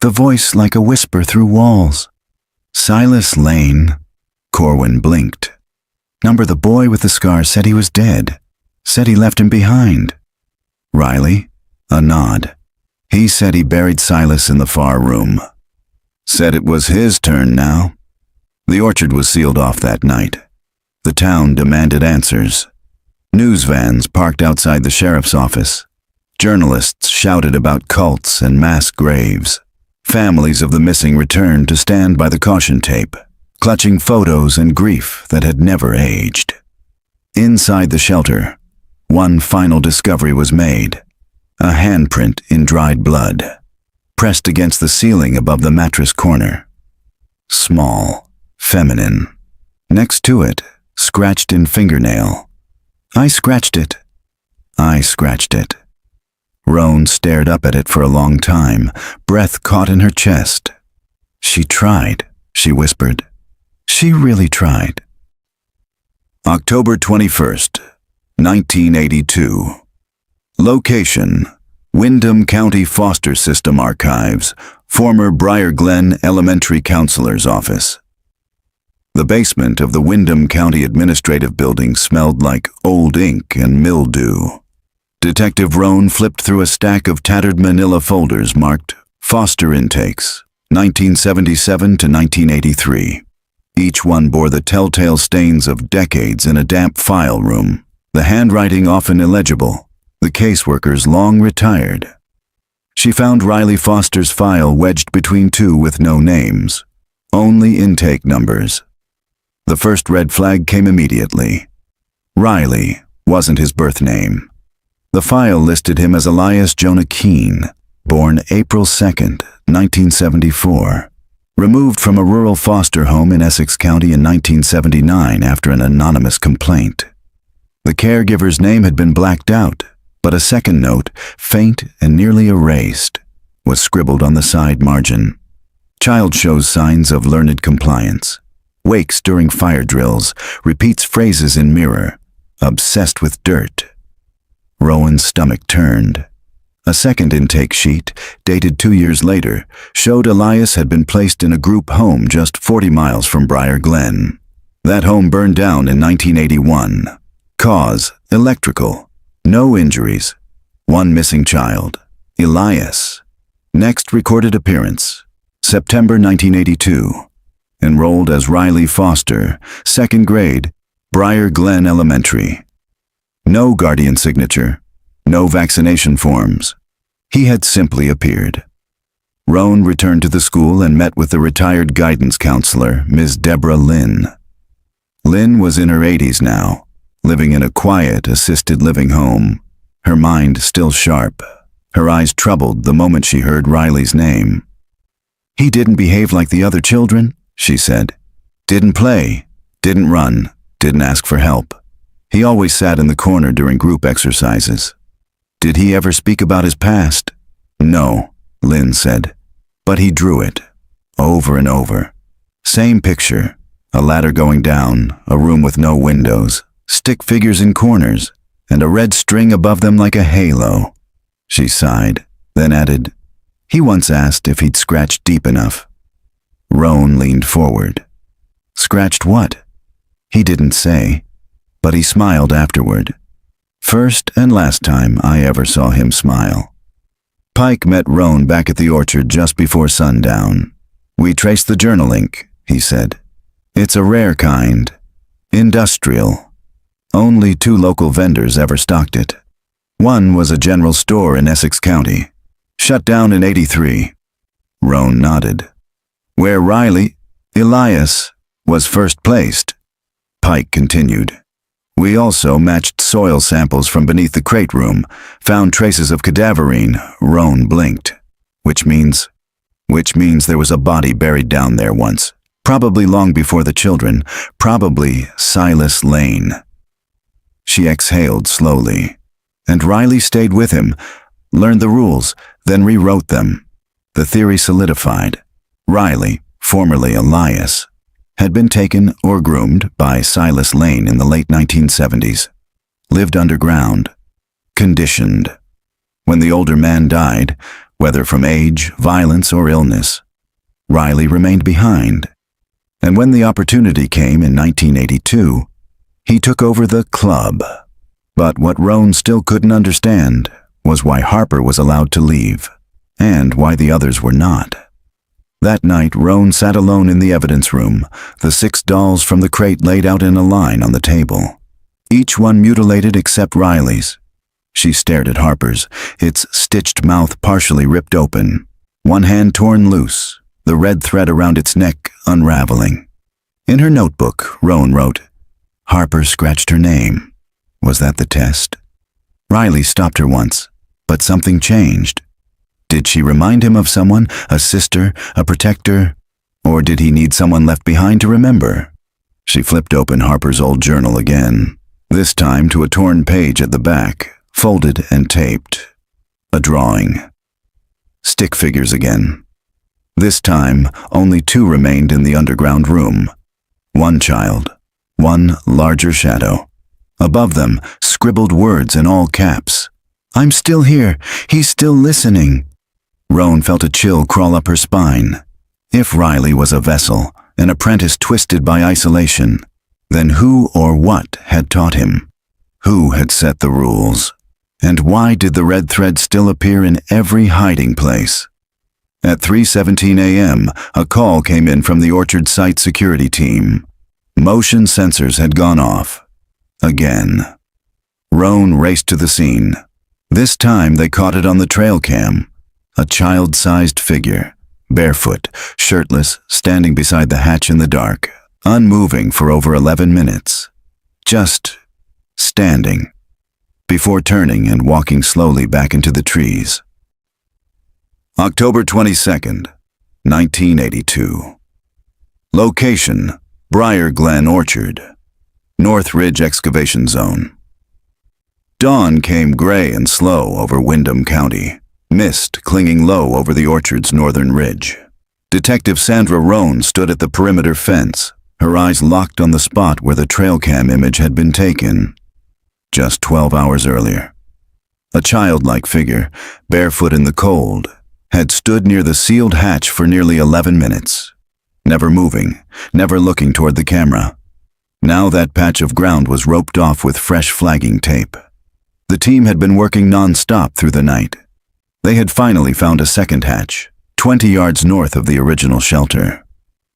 Speaker 1: The voice like a whisper through walls." "Silas Lane." Corwin blinked. "Number the boy with the scar said he was dead. Said he left him behind." "Riley?" A nod. "He said he buried Silas in the far room. Said it was his turn now." The orchard was sealed off that night. The town demanded answers. News vans parked outside the sheriff's office. Journalists shouted about cults and mass graves. Families of the missing returned to stand by the caution tape, clutching photos and grief that had never aged. Inside the shelter, one final discovery was made. A handprint in dried blood, pressed against the ceiling above the mattress corner. Small, feminine. Next to it, scratched in fingernail. "I scratched it." "I scratched it." Roan stared up at it for a long time, breath caught in her chest. "She tried," she whispered. "She really tried." October 21st, 1982. Location: Windham County Foster System Archives, former Briar Glen Elementary Counselor's Office. The basement of the Windham County Administrative Building smelled like old ink and mildew. Detective Roan flipped through a stack of tattered manila folders marked Foster Intakes, 1977 to 1983. Each one bore the telltale stains of decades in a damp file room, the handwriting often illegible, the caseworkers long retired. She found Riley Foster's file wedged between two with no names, only intake numbers. The first red flag came immediately. Riley wasn't his birth name. The file listed him as Elias Jonah Keene, born April 2nd, 1974, removed from a rural foster home in Essex County in 1979 after an anonymous complaint. The caregiver's name had been blacked out, but a second note, faint and nearly erased, was scribbled on the side margin. Child shows signs of learned compliance. Wakes during fire drills, repeats phrases in mirror, obsessed with dirt. Rowan's stomach turned. A second intake sheet, dated 2 years later, showed Elias had been placed in a group home just 40 miles from Briar Glen. That home burned down in 1981. Cause: electrical. No injuries. One missing child, Elias. Next recorded appearance, September 1982. Enrolled as Riley Foster, 2nd grade, Briar Glen Elementary. No guardian signature, no vaccination forms. He had simply appeared. Roan returned to the school and met with the retired guidance counselor, Ms. Deborah Lynn. Lynn was in her 80s now, living in a quiet, assisted living home, her mind still sharp, her eyes troubled the moment she heard Riley's name. "He didn't behave like the other children," she said. "Didn't play, didn't run, didn't ask for help. He always sat in the corner during group exercises." "Did he ever speak about his past?" "No," Lynn said, "but he drew it, over and over. Same picture, a ladder going down, a room with no windows, stick figures in corners, and a red string above them like a halo." She sighed, then added, "He once asked if he'd scratched deep enough." Roan leaned forward. "Scratched what?" He didn't say, but he smiled afterward. First and last time I ever saw him smile. Pike met Roan back at the orchard just before sundown. "We traced the journal ink," he said. "It's a rare kind. Industrial. Only 2 local vendors ever stocked it. One was a general store in Essex County. Shut down in '83. Roan nodded. "Where Riley, Elias, was first placed," Pike continued. "We also matched soil samples from beneath the crate room, found traces of cadaverine." Roan blinked. "Which means?" which means there was a body buried down there once, probably long before the children, probably Silas Lane. She exhaled slowly, and Riley stayed with him, learned the rules, then rewrote them. The theory solidified. Riley, formerly Elias, had been taken or groomed by Silas Lane in the late 1970s, lived underground, conditioned. When the older man died, whether from age, violence, or illness, Riley remained behind. And when the opportunity came in 1982, he took over the club. But what Roan still couldn't understand was why Harper was allowed to leave, and why the others were not. That night, Roan sat alone in the evidence room, the 6 dolls from the crate laid out in a line on the table, each one mutilated except Riley's. She stared at Harper's, its stitched mouth partially ripped open, one hand torn loose, the red thread around its neck unraveling. In her notebook, Roan wrote, "Harper scratched her name. Was that the test?" Riley stopped her once, but something changed. Did she remind him of someone, a sister, a protector, or did he need someone left behind to remember? She flipped open Harper's old journal again, this time to a torn page at the back, folded and taped. A drawing. Stick figures again. This time, only 2 remained in the underground room. One child, one larger shadow. Above them, scribbled words in all caps. "I'm still here. He's still listening." Roan felt a chill crawl up her spine. If Riley was a vessel, an apprentice twisted by isolation, then who or what had taught him? Who had set the rules? And why did the red thread still appear in every hiding place? At 3:17 a.m., a call came in from the Orchard site security team. Motion sensors had gone off. Again. Roan raced to the scene. This time they caught it on the trail cam. A child-sized figure, barefoot, shirtless, standing beside the hatch in the dark, unmoving for over 11 minutes. Just standing, before turning and walking slowly back into the trees. October 22nd, 1982. Location, Briar Glen Orchard, North Ridge Excavation Zone. Dawn came gray and slow over Windham County, mist clinging low over the orchard's northern ridge. Detective Sandra Roan stood at the perimeter fence, her eyes locked on the spot where the trail cam image had been taken. Just 12 hours earlier. A childlike figure, barefoot in the cold, had stood near the sealed hatch for nearly 11 minutes, never moving, never looking toward the camera. Now that patch of ground was roped off with fresh flagging tape. The team had been working non-stop through the night. They had finally found a second hatch, 20 yards north of the original shelter.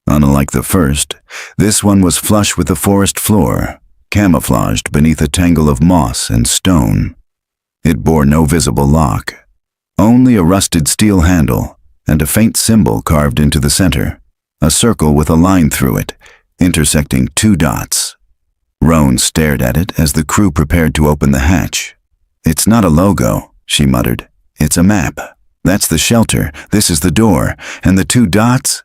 Speaker 1: Unlike the first, this one was flush with the forest floor, camouflaged beneath a tangle of moss and stone. It bore no visible lock, only a rusted steel handle and a faint symbol carved into the center, a circle with a line through it, intersecting 2 dots. Roan stared at it as the crew prepared to open the hatch. "It's not a logo," she muttered. "It's a map. That's the shelter, this is the door, and the 2 dots?"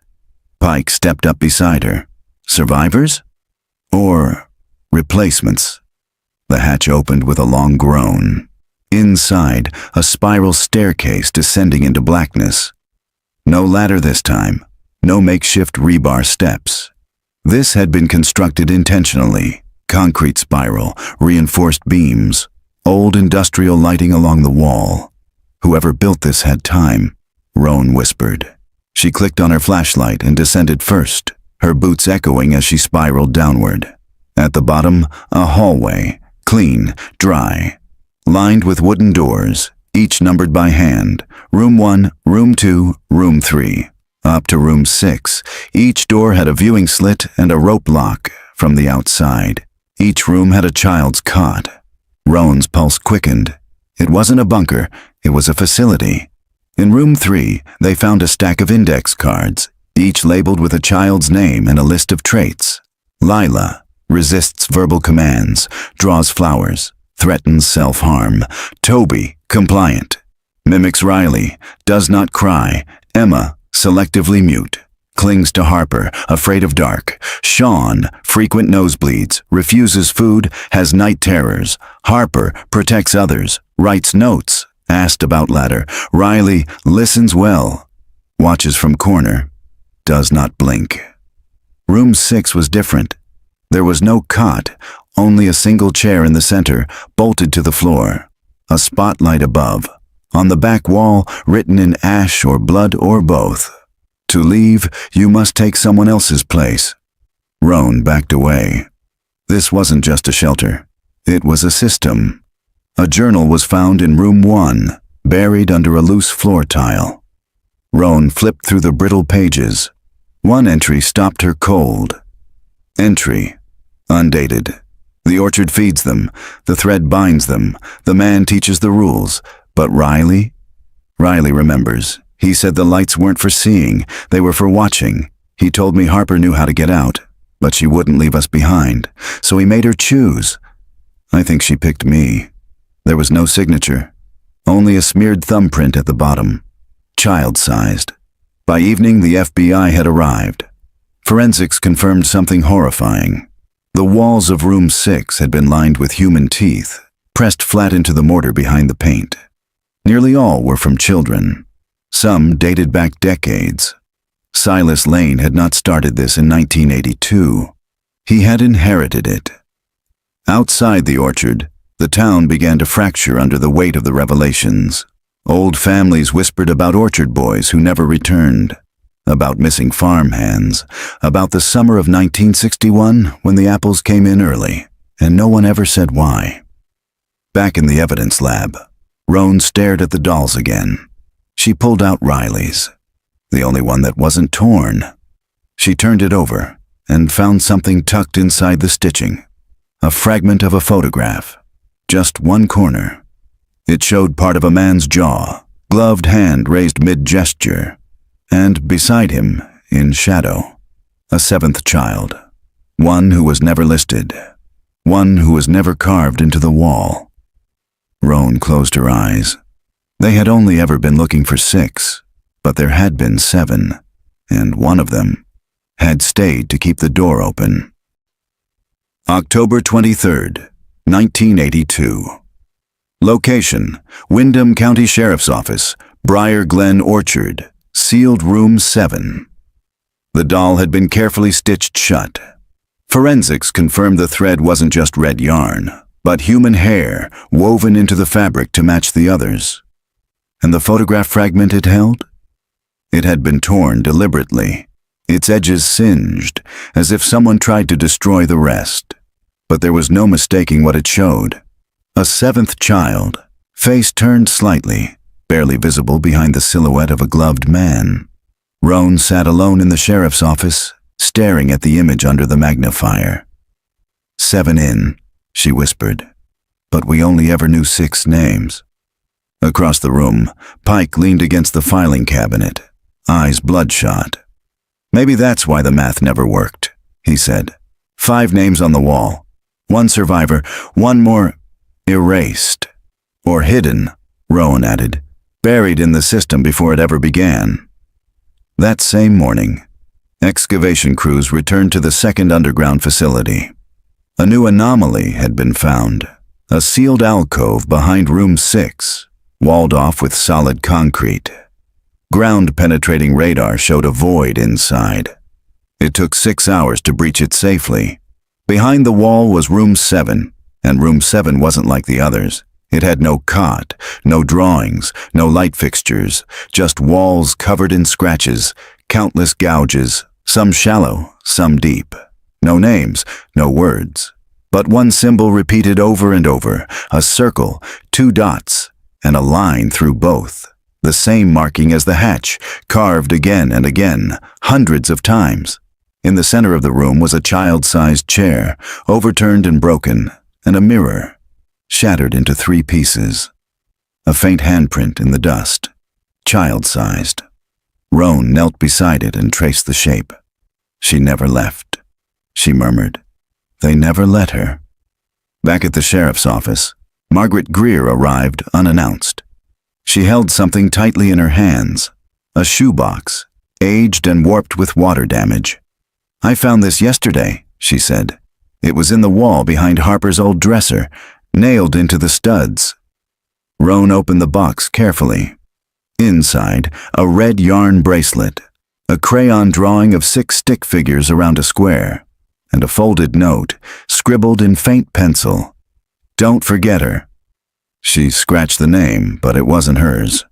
Speaker 1: Pike stepped up beside her. Survivors? Or replacements? The hatch opened with a long groan. Inside, a spiral staircase descending into blackness. No ladder this time, no makeshift rebar steps. This had been constructed intentionally. Concrete spiral, reinforced beams, old industrial lighting along the wall. Whoever built this had time, Roan whispered. She clicked on her flashlight and descended first, her boots echoing as she spiraled downward. At the bottom, a hallway, clean, dry, lined with wooden doors, each numbered by hand. Room 1, Room 2, Room 3, up to Room 6. Each door had a viewing slit and a rope lock from the outside. Each room had a child's cot. Roan's pulse quickened. It wasn't a bunker, it was a facility. In Room 3, they found a stack of index cards, each labeled with a child's name and a list of traits. Lila resists verbal commands, draws flowers, threatens self-harm. Toby, compliant. Mimics Riley, does not cry. Emma, selectively mute, clings to Harper, afraid of dark. Sean, frequent nosebleeds, refuses food, has night terrors. Harper, protects others, writes notes, asked about ladder. Riley, listens well, watches from corner, does not blink. Room 6 was different. There was no cot, only a single chair in the center, bolted to the floor. A spotlight above. On the back wall, written in ash or blood or both. To leave, you must take someone else's place. Roan backed away. This wasn't just a shelter. It was a system. A journal was found in room 1, buried under a loose floor tile. Roan flipped through the brittle pages. One entry stopped her cold. Entry. Undated. The orchard feeds them. The thread binds them. The man teaches the rules. But Riley? Riley remembers. He said the lights weren't for seeing, they were for watching. He told me Harper knew how to get out, but she wouldn't leave us behind, so he made her choose. I think she picked me. There was no signature, only a smeared thumbprint at the bottom, child-sized. By evening, the FBI had arrived. Forensics confirmed something horrifying. The walls of room 6 had been lined with human teeth, pressed flat into the mortar behind the paint. Nearly all were from children. Some dated back decades. Silas Lane had not started this in 1982. He had inherited it. Outside the orchard, the town began to fracture under the weight of the revelations. Old families whispered about orchard boys who never returned, about missing farm hands, about the summer of 1961 when the apples came in early, and no one ever said why. Back in the evidence lab, Roan stared at the dolls again. She pulled out Riley's, the only one that wasn't torn. She turned it over and found something tucked inside the stitching. A fragment of a photograph, just one corner. It showed part of a man's jaw, gloved hand raised mid-gesture, and beside him, in shadow, a 7th child, one who was never listed, one who was never carved into the wall. Roan closed her eyes. They had only ever been looking for 6, but there had been 7, and one of them had stayed to keep the door open. October 23rd, 1982. Location: Windham County Sheriff's Office, Briar Glen Orchard, sealed room 7. The doll had been carefully stitched shut. Forensics confirmed the thread wasn't just red yarn, but human hair woven into the fabric to match the others. And the photograph fragment it held? It had been torn deliberately, its edges singed, as if someone tried to destroy the rest. But there was no mistaking what it showed. A 7th child, face turned slightly, barely visible behind the silhouette of a gloved man. Roan sat alone in the sheriff's office, staring at the image under the magnifier. 7 in, she whispered, but we only ever knew 6 names. Across the room, Pike leaned against the filing cabinet, eyes bloodshot. Maybe that's why the math never worked, he said. 5 names on the wall. 1 survivor, 1 more erased. Or hidden, Rowan added, buried in the system before it ever began. That same morning, excavation crews returned to the 2nd underground facility. A new anomaly had been found, a sealed alcove behind room 6, walled off with solid concrete. Ground-penetrating radar showed a void inside. It took 6 hours to breach it safely. Behind the wall was room 7, and room 7 wasn't like the others. It had no cot, no drawings, no light fixtures, just walls covered in scratches, countless gouges, some shallow, some deep. No names, no words, but one symbol repeated over and over, a circle, 2 dots, and a line through both. The same marking as the hatch, carved again and again, hundreds of times. In the center of the room was a child-sized chair, overturned and broken, and a mirror, shattered into 3 pieces. A faint handprint in the dust, child-sized. Roan knelt beside it and traced the shape. She never left, she murmured. They never let her. Back at the sheriff's office, Margaret Greer arrived unannounced. She held something tightly in her hands, a shoebox, aged and warped with water damage. "I found this yesterday," she said. "It was in the wall behind Harper's old dresser, nailed into the studs." Roan opened the box carefully. Inside, a red yarn bracelet, a crayon drawing of 6 stick figures around a square, and a folded note, scribbled in faint pencil. "Don't forget her." She scratched the name, but it wasn't hers.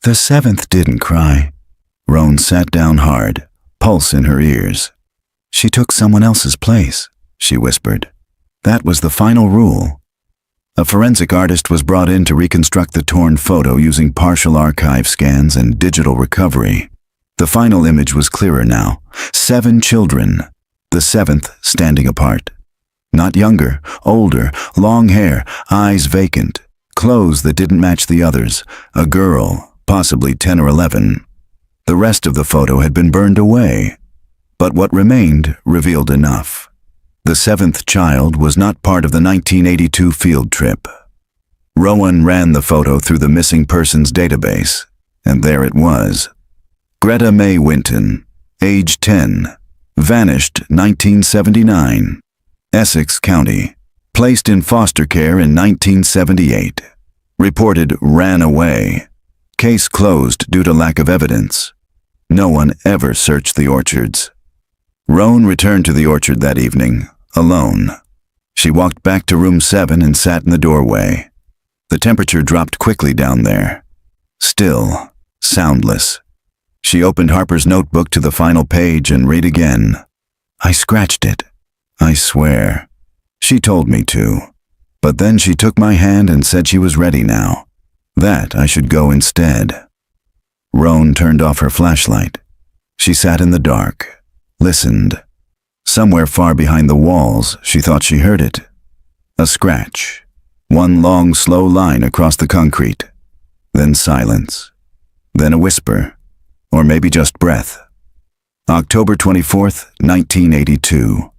Speaker 1: "The 7th didn't cry." Roan sat down hard, pulse in her ears. "She took someone else's place," she whispered. "That was the final rule." A forensic artist was brought in to reconstruct the torn photo using partial archive scans and digital recovery. The final image was clearer now. 7 children, the 7th standing apart. Not younger, older, long hair, eyes vacant, clothes that didn't match the others, a girl, possibly 10 or 11. The rest of the photo had been burned away, but what remained revealed enough. The 7th child was not part of the 1982 field trip. Rowan ran the photo through the missing persons database, and there it was. Greta Mae Winton, age 10, vanished 1979, Essex County, placed in foster care in 1978, reported ran away, case closed due to lack of evidence. No one ever searched the orchards. Roan returned to the orchard that evening, alone. She walked back to room 7 and sat in the doorway. The temperature dropped quickly down there. Still, soundless. She opened Harper's notebook to the final page and read again. "I scratched it, I swear. She told me to. But then she took my hand and said she was ready now. That I should go instead." Roan turned off her flashlight. She sat in the dark, listened. Somewhere far behind the walls, she thought she heard it. A scratch. One long, slow line across the concrete. Then silence. Then a whisper. Or maybe just breath. October 24th, 1982.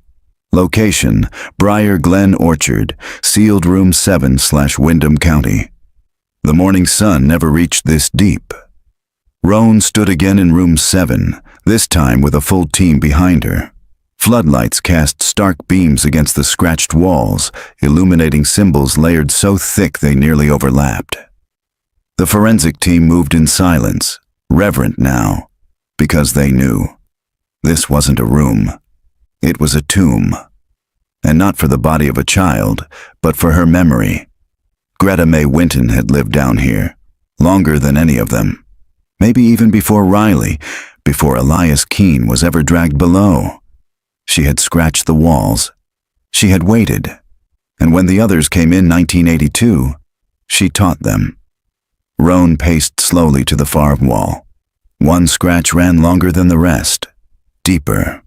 Speaker 1: Location, Briar Glen Orchard, sealed room 7/Windham County. The morning sun never reached this deep. Roan stood again in room 7, this time with a full team behind her. Floodlights cast stark beams against the scratched walls, illuminating symbols layered so thick they nearly overlapped. The forensic team moved in silence, reverent now, because they knew. This wasn't a room. It was a tomb. And not for the body of a child, but for her memory. Greta Mae Winton had lived down here, longer than any of them. Maybe even before Riley, before Elias Keene was ever dragged below. She had scratched the walls. She had waited. And when the others came in 1982, she taught them. Roan paced slowly to the far wall. One scratch ran longer than the rest, deeper.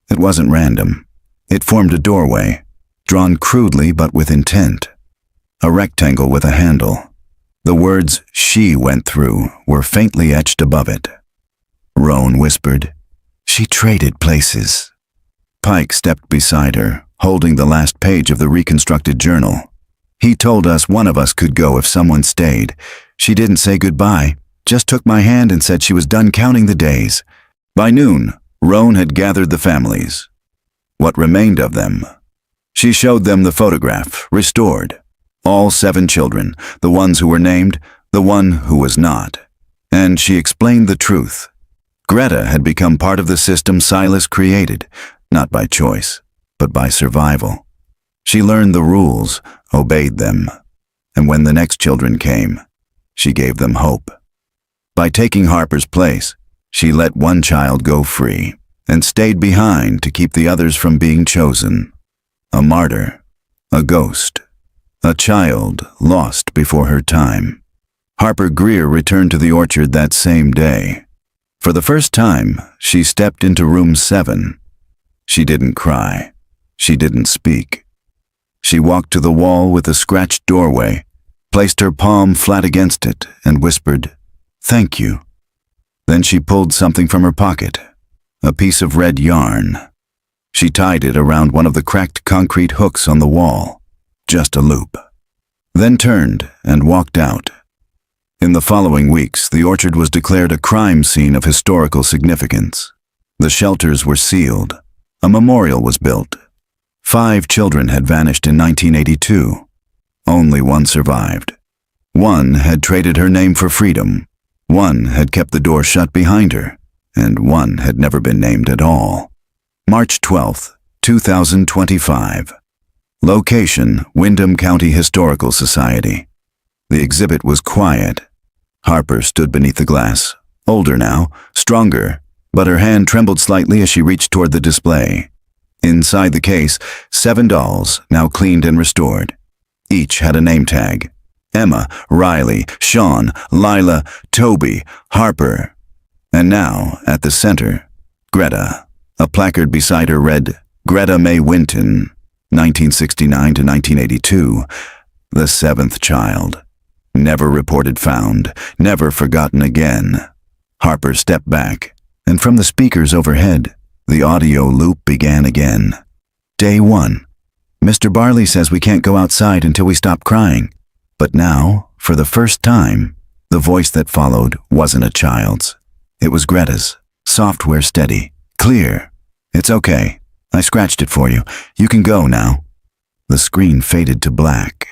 Speaker 1: It wasn't random. It formed a doorway, drawn crudely but with intent. A rectangle with a handle. The words "she went through" were faintly etched above it. Roan whispered, "She traded places." Pike stepped beside her, holding the last page of the reconstructed journal. "He told us one of us could go if someone stayed. She didn't say goodbye, just took my hand and said she was done counting the days." By noon, Roan had gathered the families. What remained of them? She showed them the photograph, restored. All 7 children, the ones who were named, the one who was not. And she explained the truth. Greta had become part of the system Silas created, not by choice, but by survival. She learned the rules, obeyed them, and when the next children came, she gave them hope. By taking Harper's place, she let one child go free and stayed behind to keep the others from being chosen. A martyr, a ghost, a child lost before her time. Harper Greer returned to the orchard that same day. For the first time, she stepped into room 7. She didn't cry. She didn't speak. She walked to the wall with the scratched doorway, placed her palm flat against it, and whispered, "Thank you." Then she pulled something from her pocket, a piece of red yarn. She tied it around one of the cracked concrete hooks on the wall, just a loop. Then turned and walked out. In the following weeks, the orchard was declared a crime scene of historical significance. The shelters were sealed. A memorial was built. 5 children had vanished in 1982. Only one survived. One had traded her name for freedom. One had kept the door shut behind her, and one had never been named at all. March 12, 2025. Location: Windham County Historical Society. The exhibit was quiet. Harper stood beneath the glass, older now, stronger, but her hand trembled slightly as she reached toward the display. Inside the case, 7 dolls, now cleaned and restored. Each had a name tag: Emma, Riley, Sean, Lila, Toby, Harper. And now, at the center, Greta. A placard beside her read, Greta May Winton, 1969 to 1982, the 7th child. Never reported found, never forgotten again. Harper stepped back, and from the speakers overhead, the audio loop began again. Day 1. Mr. Barley says we can't go outside until we stop crying. But now, for the first time, the voice that followed wasn't a child's. It was Greta's. Software steady. Clear. It's okay. I scratched it for you. You can go now. The screen faded to black.